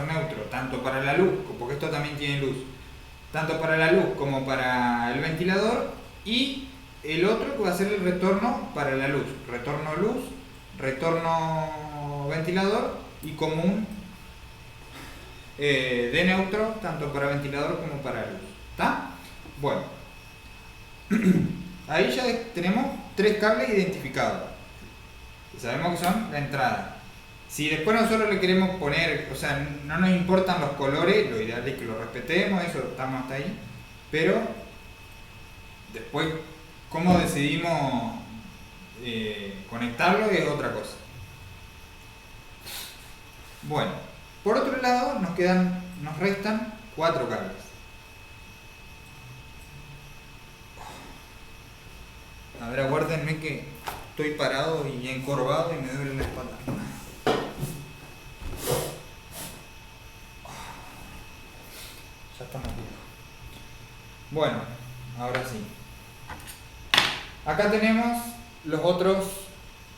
neutro tanto para la luz, porque esto también tiene luz, tanto para la luz como para el ventilador, y el otro que va a ser el retorno para la luz, retorno ventilador y común de neutro tanto para ventilador como para luz. ¿Está? Bueno, ahí ya tenemos tres cables identificados. Sabemos que son la entrada. Si después nosotros le queremos poner, o sea, no nos importan los colores, lo ideal es que lo respetemos, eso estamos hasta ahí. Pero después, cómo decidimos conectarlo es otra cosa. Bueno, por otro lado nos restan cuatro cables. A ver, aguárdenme que estoy parado y encorvado y me duele la espalda. Ya estamos bien. Bueno, ahora sí. Acá tenemos los otros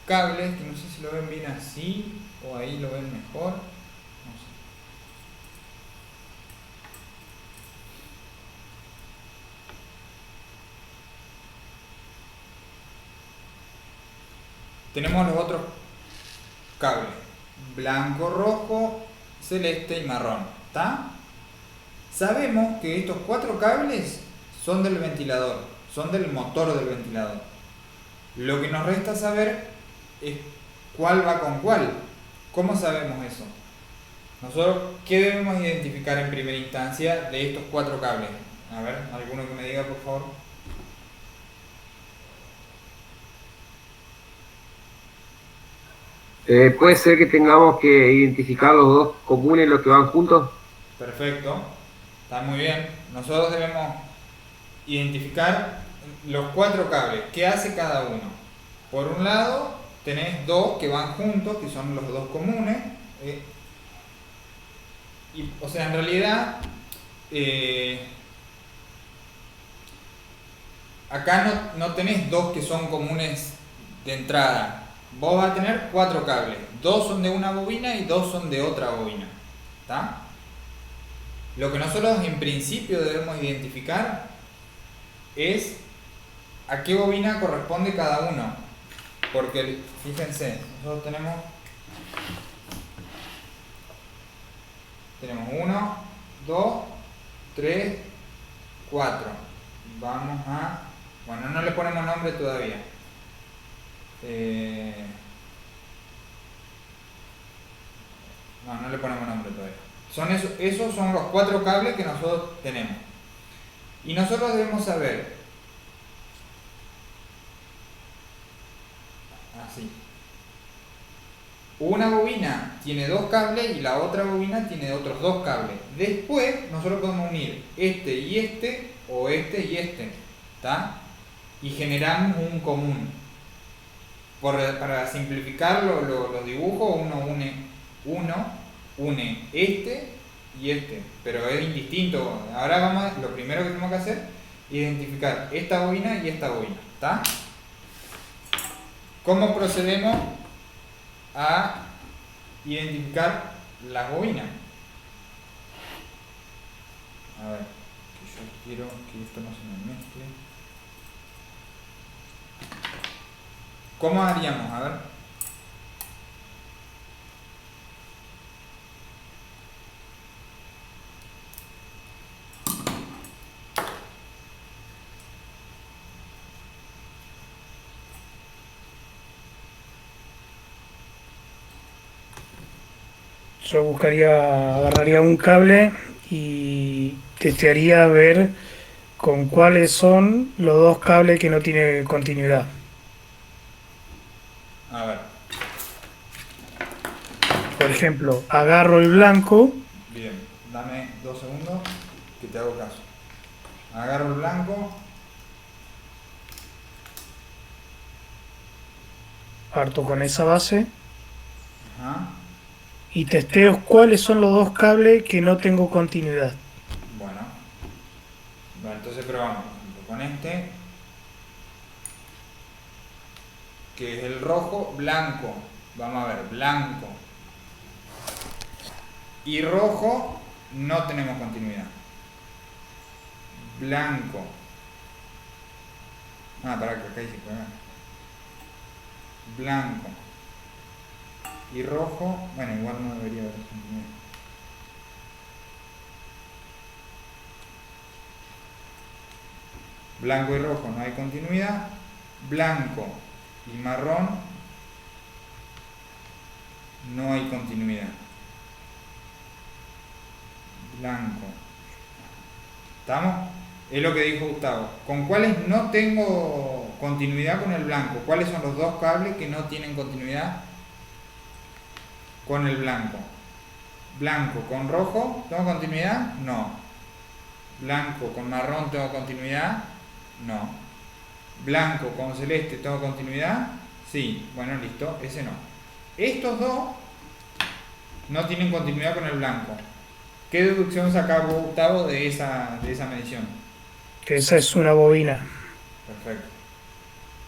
cables, que no sé si lo ven bien así o ahí lo ven mejor. No sé. Tenemos los otros cables, blanco, rojo, celeste y marrón. ¿Está? Sabemos que estos cuatro cables son del ventilador, son del motor del ventilador. Lo que nos resta saber es cuál va con cuál. ¿Cómo sabemos eso? Nosotros, ¿qué debemos identificar en primera instancia de estos cuatro cables? A ver, alguno que me diga, por favor. ¿Puede ser que tengamos que identificar los dos comunes, los que van juntos? Perfecto, está muy bien. Nosotros debemos identificar los cuatro cables. ¿Qué hace cada uno? Por un lado, tenés dos que van juntos, que son los dos comunes. O sea, en realidad, acá no tenés dos que son comunes de entrada. Vos vas a tener cuatro cables. Dos son de una bobina y dos son de otra bobina. ¿Está? Lo que nosotros en principio debemos identificar es a qué bobina corresponde cada uno. Porque, fíjense, nosotros tenemos 1, 2, 3, 4. Vamos a... Bueno, no le ponemos nombre todavía. No le ponemos nombre todavía. Esos son los cuatro cables que nosotros tenemos. Y nosotros debemos saber, así, una bobina tiene dos cables y la otra bobina tiene otros dos cables. Después nosotros podemos unir este y este, o este y este, ¿está? Y generamos un común. Para simplificar los dibujos, uno une este y este, pero es indistinto. Ahora lo primero que tenemos que hacer es identificar esta bobina y esta bobina, ¿está? ¿Cómo procedemos a identificar las bobinas? A ver, que yo quiero que esto no se me mezcle. ¿Cómo haríamos? A ver. Yo agarraría un cable y testearía a ver con cuáles son los dos cables que no tienen continuidad. A ver. Por ejemplo, agarro el blanco. Bien, dame 2 segundos que te hago caso. Agarro el blanco. Parto con esa base. Ajá. Y testeo cuáles son los dos cables que no tengo continuidad. Bueno, entonces probamos, por ejemplo, con este. que es el rojo, blanco. Vamos a ver, blanco y rojo no tenemos continuidad. Blanco. Para que acá dice blanco y rojo, bueno, igual no debería haber continuidad. Blanco y rojo no hay continuidad. Blanco y marrón no hay continuidad. Blanco. ¿Estamos? Es lo que dijo Gustavo. ¿Con cuáles no tengo continuidad? Con el blanco. ¿Cuáles son los dos cables que no tienen continuidad? Con el blanco. Blanco con rojo, ¿tengo continuidad? No. Blanco con marrón, ¿tengo continuidad? No. Blanco con celeste, ¿tengo continuidad? Sí. Bueno, listo, ese no. Estos dos no tienen continuidad con el blanco. ¿Qué deducción sacaba Gustavo de esa medición? Que esa es una bobina. Perfecto.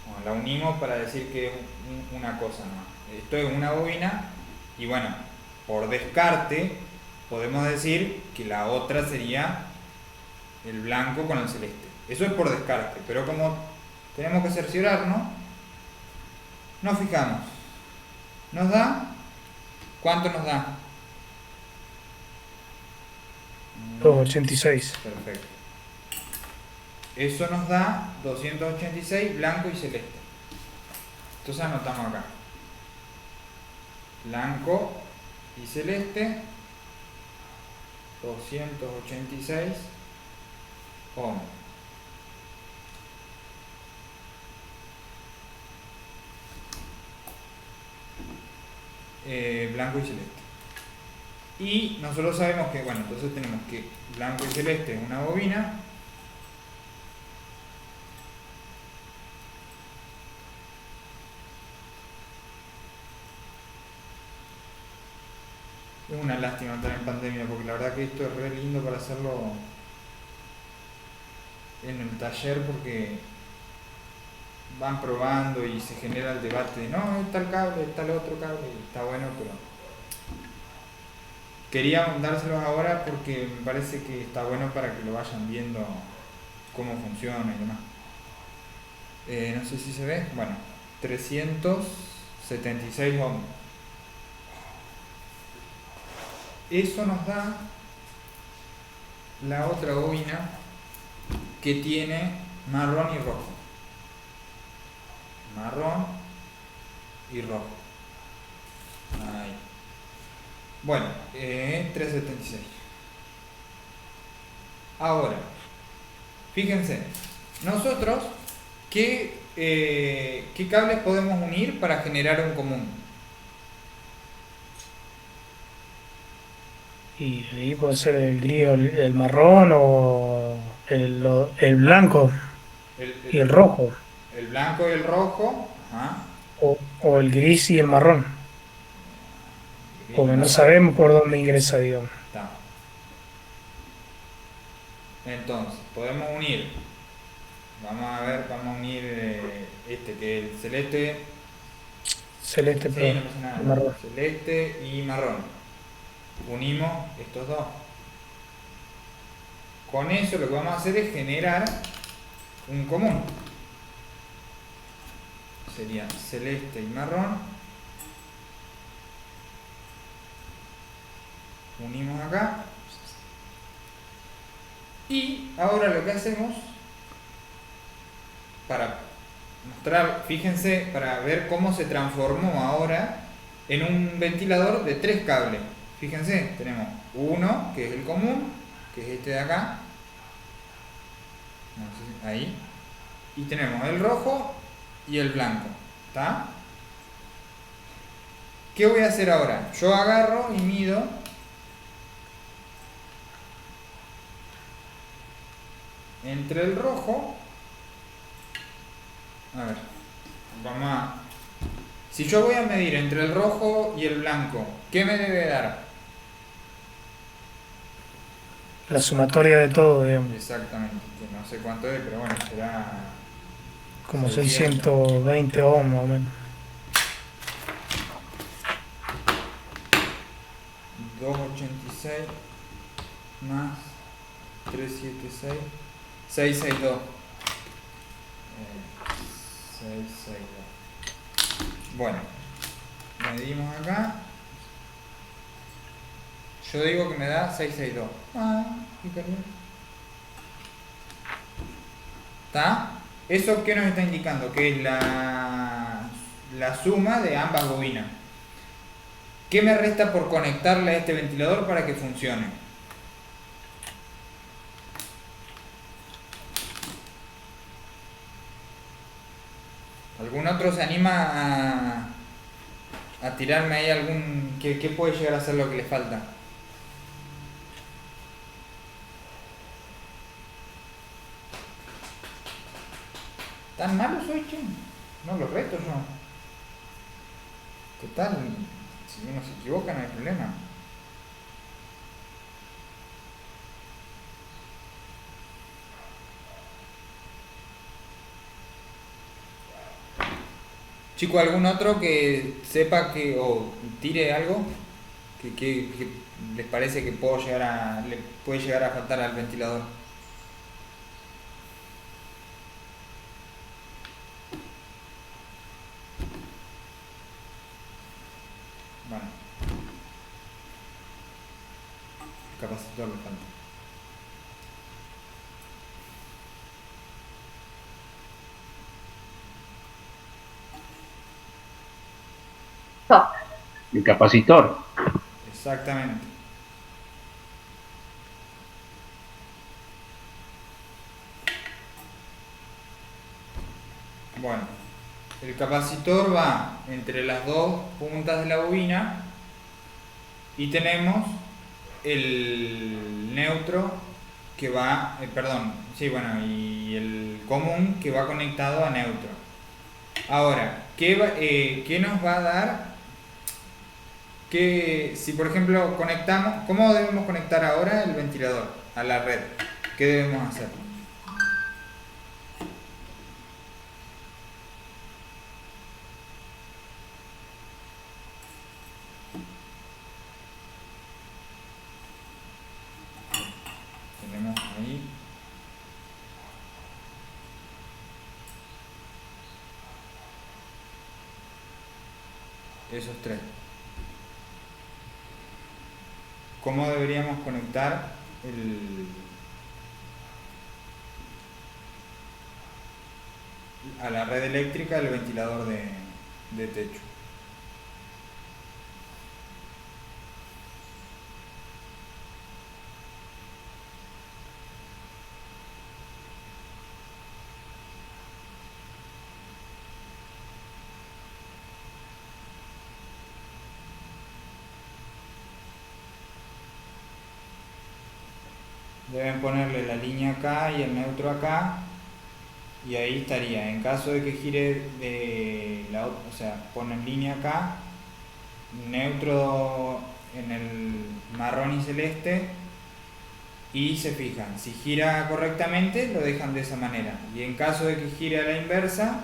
Bueno, la unimos para decir que es una cosa, ¿no? Esto es una bobina y bueno, por descarte podemos decir que la otra sería el blanco con el celeste. Eso es por descarte, pero como tenemos que cerciorarnos, nos fijamos. ¿Nos da? ¿Cuánto nos da? 286. Perfecto. Eso nos da 286 blanco y celeste. Entonces anotamos acá. Blanco y celeste, 286 ohms. Blanco y celeste. Y nosotros sabemos que, bueno, entonces tenemos que blanco y celeste es una bobina. Es una lástima estar en pandemia porque la verdad que esto es re lindo para hacerlo en el taller porque van probando y se genera el debate de no, es tal cable, es tal otro cable, y está bueno, pero quería dárselos ahora porque me parece que está bueno para que lo vayan viendo cómo funciona y demás. No sé si se ve, bueno, 376 ohms. Eso nos da la otra bobina que tiene marrón y rojo. Marrón y rojo. Ahí. Bueno, 376. Ahora, fíjense, nosotros, ¿qué cables podemos unir para generar un común? Y ahí puede ser el gris o el marrón o el blanco y el rojo. El blanco y el rojo. Ajá. O el gris y el marrón. Porque no sabemos por dónde ingresa, digamos. Está. Entonces, podemos unir. Vamos a ver, vamos a unir que el celeste. Celeste, Sí, pero no pasa nada. marrón. Celeste y marrón. Unimos estos dos. Con eso lo que vamos a hacer es generar un común. Sería celeste y marrón. Unimos acá. Y ahora lo que hacemos, para mostrar, fíjense, para ver cómo se transformó ahora en un ventilador de 3 cables. Fíjense, tenemos uno que es el común, que es este de acá. No sé si- Ahí. Y tenemos el rojo y el blanco. ¿Está? ¿Qué voy a hacer ahora? Yo agarro y mido entre el rojo. A ver, vamos a... Si yo voy a medir entre el rojo y el blanco, ¿qué me debe dar? La sumatoria de todo, digamos. Exactamente, que no sé cuánto es, pero bueno, será como 600. 620 ohms más o menos. 286 más 376, 662. 662. Bueno, medimos acá. Yo digo que me da 662. Fíjate. ¿Está? ¿Eso qué nos está indicando? Que es la suma de ambas bobinas. ¿Qué me resta por conectarle a este ventilador para que funcione? ¿Algún otro se anima a tirarme ahí algún... ¿Qué puede llegar a ser lo que le falta? ¿Tan malo soy, che? No, los retos yo. Total, si uno se equivoca no hay problema. Chico, ¿algún otro que sepa que o tire algo que les parece que le puede llegar a faltar al ventilador? Bueno, el capacitor le falta. El capacitor. Exactamente. Bueno, el capacitor va entre las dos puntas de la bobina y tenemos el neutro que va, perdón, sí, bueno, y el común que va conectado a neutro. Ahora, ¿qué nos va a dar? Que si por ejemplo conectamos, ¿cómo debemos conectar ahora el ventilador a la red? ¿Qué debemos hacer? Tenemos ahí esos tres. ¿Cómo deberíamos conectar a la red eléctrica el ventilador de techo? Deben ponerle la línea acá y el neutro acá, y ahí estaría. En caso de que gire o sea, ponen línea acá, neutro en el marrón y celeste, y se fijan, si gira correctamente lo dejan de esa manera, y en caso de que gire a la inversa,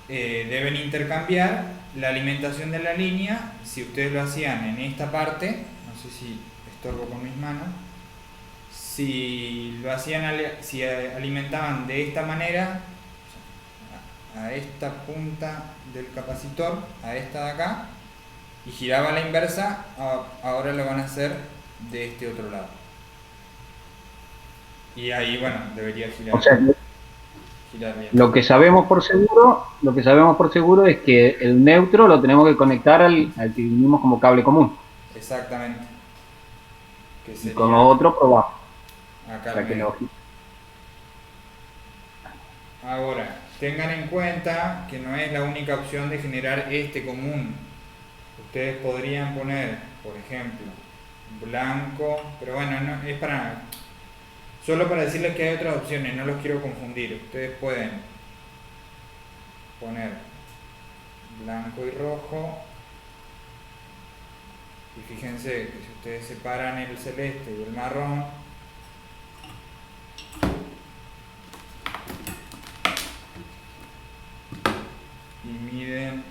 deben intercambiar la alimentación de la línea. Si ustedes lo hacían en esta parte, no sé si estorbo con mis manos, si lo hacían, si alimentaban de esta manera a esta punta del capacitor, a esta de acá, y giraba a la inversa, ahora lo van a hacer de este otro lado. Y ahí, bueno, debería girar, O sea, girar bien. lo que sabemos por seguro es que el neutro lo tenemos que conectar al que vinimos como cable común. Exactamente. Que Y sería con lo otro probamos. acá Para al que medio. lo... Ahora, tengan en cuenta que no es la única opción de generar este común. Ustedes podrían poner, por ejemplo, blanco, pero bueno, no, es solo para decirles que hay otras opciones, no los quiero confundir. Ustedes pueden poner blanco y rojo, y fíjense que si ustedes separan el celeste y el marrón, dividen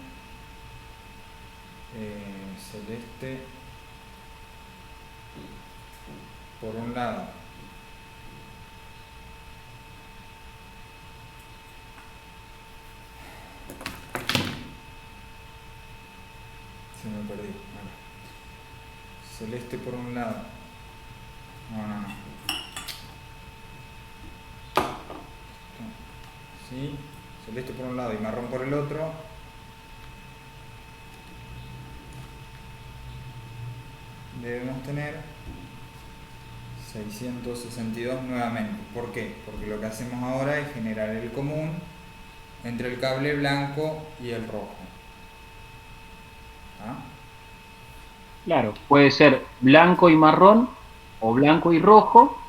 celeste por un lado se me perdí. Bueno. Celeste por un lado. No. ¿Sí? Celeste por un lado y marrón por el otro. Debemos tener 662 nuevamente. ¿Por qué? Porque lo que hacemos ahora es generar el común entre el cable blanco y el rojo. ¿Ah? Claro, puede ser blanco y marrón, o blanco y rojo,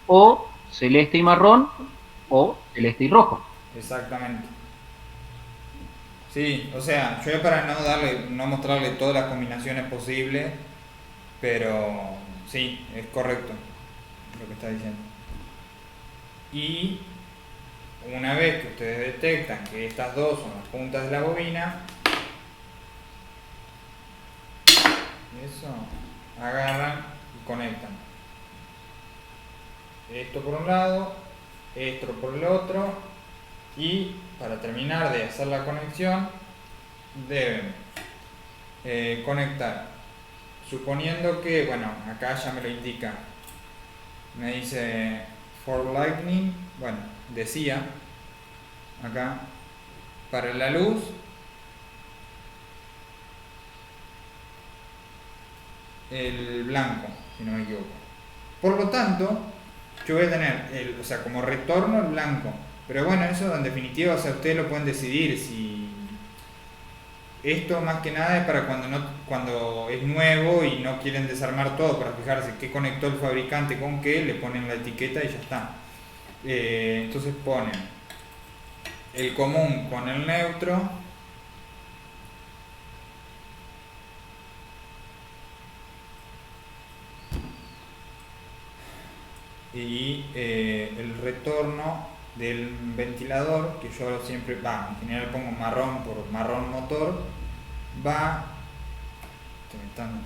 o celeste y marrón, o celeste y rojo. Exactamente. Sí, o sea, yo para no mostrarle todas las combinaciones posibles, pero sí, es correcto lo que está diciendo. Y una vez que ustedes detectan que estas dos son las puntas de la bobina, eso, agarran y conectan. Esto por un lado, esto por el otro, y para terminar de hacer la conexión deben conectar, suponiendo que, bueno, acá ya me lo indica, me dice for lightning, bueno, decía acá para la luz el blanco, si no me equivoco. Por lo tanto, yo voy a tener, o sea, como retorno el blanco. Pero bueno, eso en definitiva, o sea, ustedes lo pueden decidir. Si esto más que nada es para cuando es nuevo y no quieren desarmar todo, para fijarse qué conectó el fabricante con qué, le ponen la etiqueta y ya está. Entonces ponen el común con el neutro. Y el retorno del ventilador, que yo siempre, en general pongo marrón por marrón motor, se me están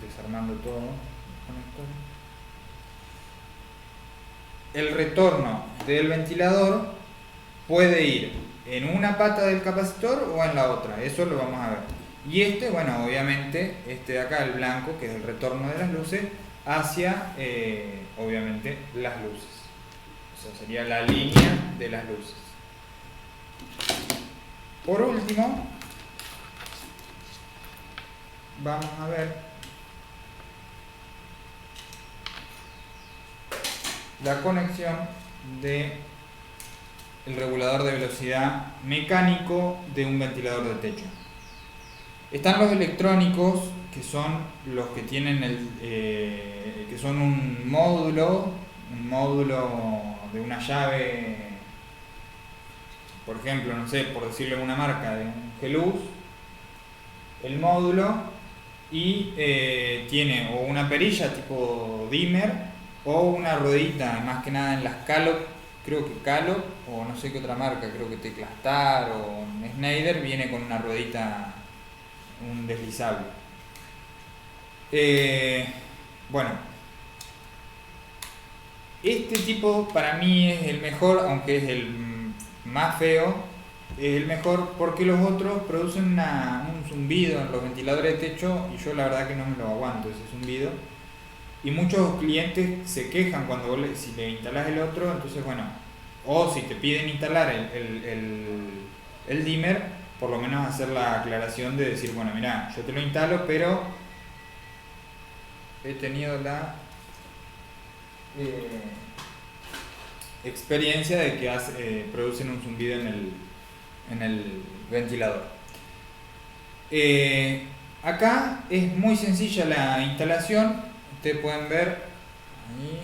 desarmando todos los conectores. El retorno del ventilador puede ir en una pata del capacitor o en la otra, eso lo vamos a ver. Y bueno, obviamente, de acá, el blanco, que es el retorno de las luces, hacia, obviamente, las luces. O sea, sería la línea de las luces. Por último, vamos a ver la conexión de el regulador de velocidad mecánico de un ventilador de techo. Están los electrónicos, que son los que tienen que son un módulo de una llave, por ejemplo, no sé, por decirle una marca, de un Geluz, el módulo, y tiene o una perilla tipo dimmer o una ruedita, más que nada en las Calop, creo que Calop, o no sé qué otra marca, creo que Teclastar o Schneider, viene con una ruedita, un deslizable. Bueno, este tipo para mí es el mejor, aunque es el más feo, es el mejor porque los otros producen un zumbido en los ventiladores de techo y yo la verdad que no me lo aguanto ese zumbido. Y muchos clientes se quejan cuando si le instalás el otro, entonces bueno, o si te piden instalar el dimmer, por lo menos hacer la aclaración de decir, bueno, mira, yo te lo instalo, pero he tenido la experiencia de que producen un zumbido en el ventilador. Acá es muy sencilla la instalación. Ustedes pueden ver ahí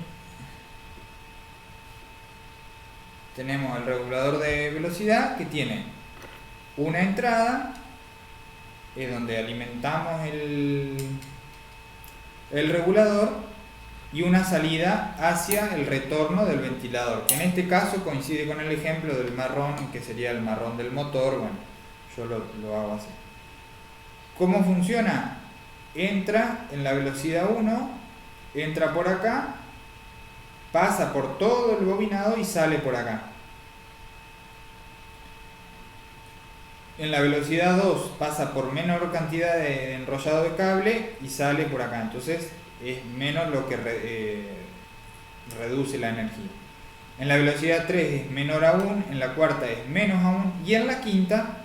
tenemos el regulador de velocidad, que tiene una entrada, es donde alimentamos el regulador, y una salida hacia el retorno del ventilador, que en este caso coincide con el ejemplo del marrón, que sería el marrón del motor. Bueno, Yo lo hago así. ¿Cómo funciona? Entra en la velocidad 1, entra por acá, pasa por todo el bobinado y sale por acá. En la velocidad 2 pasa por menor cantidad de enrollado de cable y sale por acá. Entonces es menos lo que reduce la energía. En la velocidad 3 es menor aún, en la cuarta es menos aún y en la quinta,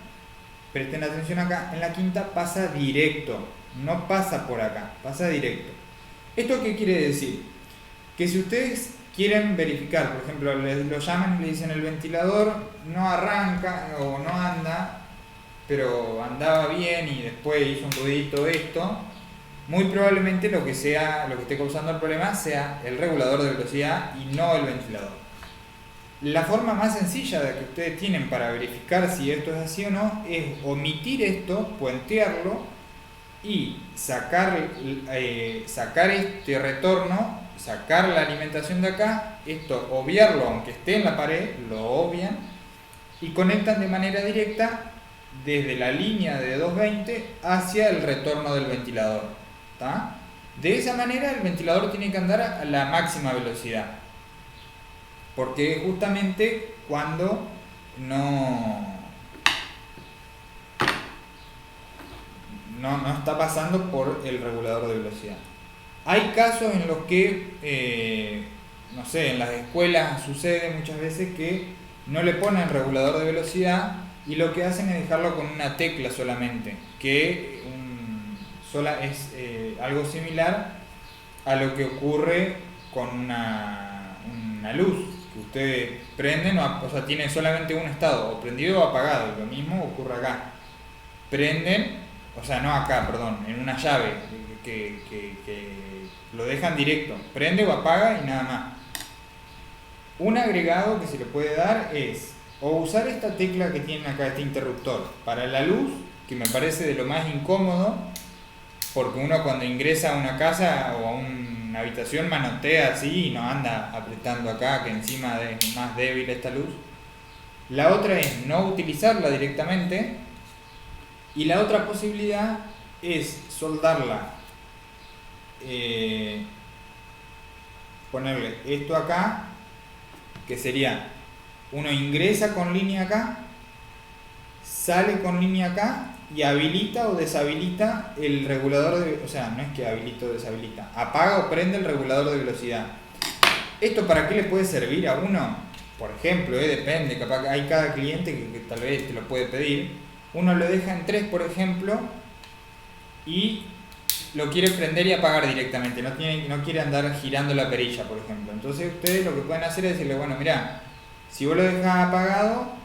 presten atención acá, en la quinta pasa directo, no pasa por acá, pasa directo. ¿Esto qué quiere decir? Que si ustedes quieren verificar, por ejemplo, lo llaman y le dicen el ventilador no arranca o no anda, pero andaba bien y después hizo un ruidito esto, muy probablemente lo que esté causando el problema sea el regulador de velocidad y no el ventilador. La forma más sencilla de que ustedes tienen para verificar si esto es así o no es omitir esto, puentearlo y sacar este retorno, sacar la alimentación de acá, esto obviarlo aunque esté en la pared, lo obvian y conectan de manera directa desde la línea de 220 hacia el retorno del ventilador. ¿Tá? De esa manera el ventilador tiene que andar a la máxima velocidad, porque es justamente cuando no está pasando por el regulador de velocidad. Hay casos en los que, no sé, en las escuelas sucede muchas veces que no le ponen regulador de velocidad y lo que hacen es dejarlo con una tecla solamente, que es algo similar a lo que ocurre con una luz, que ustedes prenden, o sea, tiene solamente un estado, o prendido o apagado, lo mismo ocurre acá. Prenden, o sea, no acá, perdón, en una llave, que lo dejan directo, prende o apaga y nada más. Un agregado que se le puede dar es o usar esta tecla que tienen acá, este interruptor, para la luz, que me parece de lo más incómodo, porque uno cuando ingresa a una casa o a una habitación manotea así y no anda apretando acá, que encima es más débil esta luz. La otra es no utilizarla directamente y la otra posibilidad es soldarla, ponerle esto acá, que sería, uno ingresa con línea acá, sale con línea acá y habilita o deshabilita el regulador o sea, no es que habilita o deshabilita, apaga o prende el regulador de velocidad. ¿Esto para qué le puede servir a uno? Por ejemplo, depende, capaz que hay cada cliente que tal vez te lo puede pedir. Uno lo deja en 3, por ejemplo, y lo quiere prender y apagar directamente, no quiere andar girando la perilla, por ejemplo. Entonces ustedes lo que pueden hacer es decirle, bueno, mira, si vos lo dejas apagado,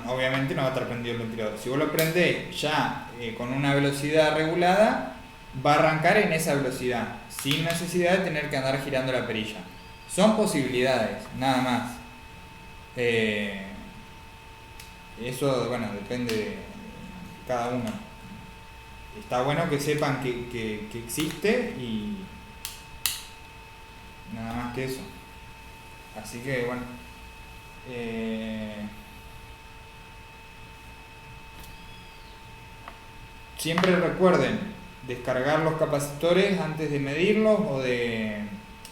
obviamente no va a estar prendido el ventilador. Si vos lo prendés ya con una velocidad regulada, va a arrancar en esa velocidad, sin necesidad de tener que andar girando la perilla. Son posibilidades, nada más. Eso, bueno, depende de cada uno. Está bueno que sepan que existe y nada más que eso. Así que, bueno. Siempre recuerden descargar los capacitores antes de medirlos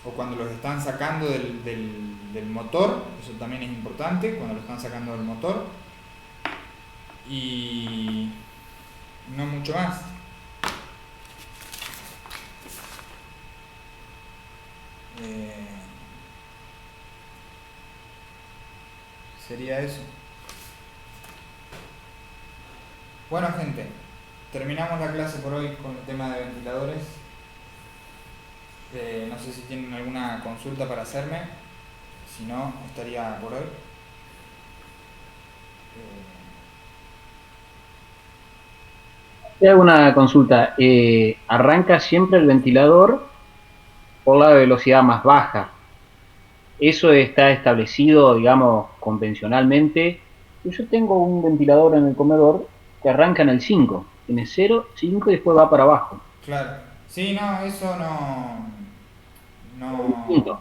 o cuando los están sacando del motor, eso también es importante, cuando lo están sacando del motor, y no mucho más. Sería eso. Bueno, gente, terminamos la clase por hoy con el tema de ventiladores. No sé si tienen alguna consulta para hacerme. Si no, estaría por hoy. Te hago una consulta. Arranca siempre el ventilador por la velocidad más baja. ¿Eso está establecido, digamos, convencionalmente? Yo tengo un ventilador en el comedor que arranca en el 5. Tiene 0, 5 y después va para abajo. Claro. Sí, no, eso no. Punto.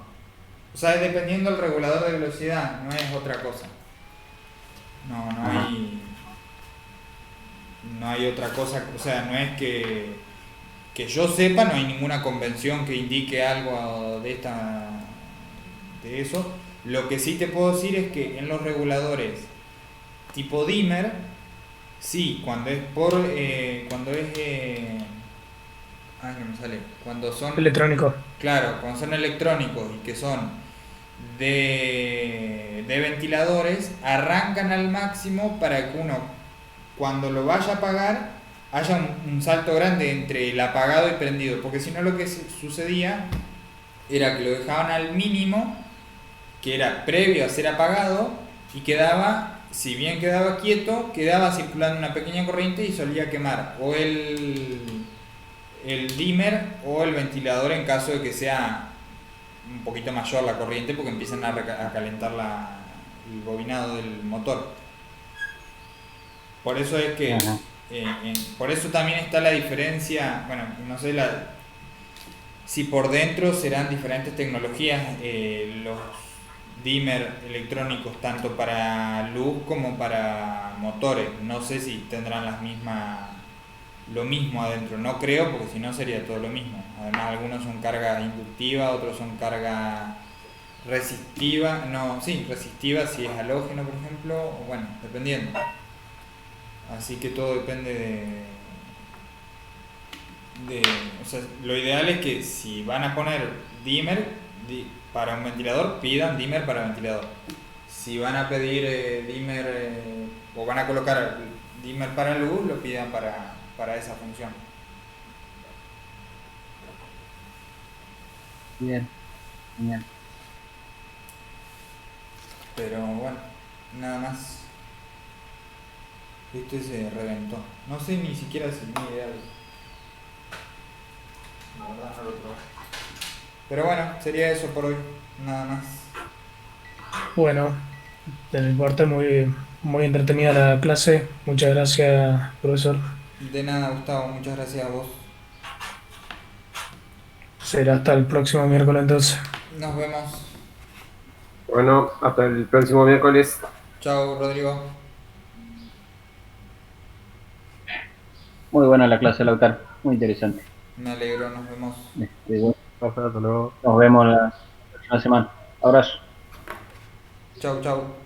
O sea, es dependiendo del regulador de velocidad, no es otra cosa. No Ajá. hay, no hay otra cosa, o sea, no es que yo sepa, no hay ninguna convención que indique algo de eso. Lo que sí te puedo decir es que en los reguladores tipo dimmer, sí, ay, no me sale, cuando son, Electrónico. claro, cuando son electrónicos y que son de ventiladores, arrancan al máximo para que uno, cuando lo vaya a apagar, haya un salto grande entre el apagado y prendido, porque si no lo que sucedía era que lo dejaban al mínimo, que era previo a ser apagado, y quedaba, si bien quedaba quieto, quedaba circulando una pequeña corriente y solía quemar o el dimmer o el ventilador en caso de que sea un poquito mayor la corriente, porque empiezan a calentar el bobinado del motor. Por eso es que, Ajá. por eso también está la diferencia, bueno, no sé si por dentro serán diferentes tecnologías, los dimmer electrónicos tanto para luz como para motores. No sé si tendrán lo mismo adentro, no creo, porque si no sería todo lo mismo. Además, algunos son carga inductiva, otros son carga resistiva, no, sí, resistiva si es halógeno, por ejemplo, o bueno, dependiendo. Así que todo depende o sea, lo ideal es que si van a poner dimmer para un ventilador, pidan dimmer para ventilador. Si van a pedir dimmer o van a colocar dimmer para luz, lo pidan para esa función. Bien, genial. Pero bueno, nada más. Este se reventó. No sé ni siquiera si mi idea. La verdad no lo probé. Pero bueno, sería eso por hoy. Nada más. Bueno, de mi parte muy entretenida la clase. Muchas gracias, profesor. De nada, Gustavo. Muchas gracias a vos. Será hasta el próximo miércoles entonces. Nos vemos. Bueno, hasta el próximo miércoles. Chao, Rodrigo. Muy buena la clase, Lautaro. Muy interesante. Me alegro, nos vemos. Bueno, Hasta luego. nos vemos la próxima semana. Abrazo. Chau, chau.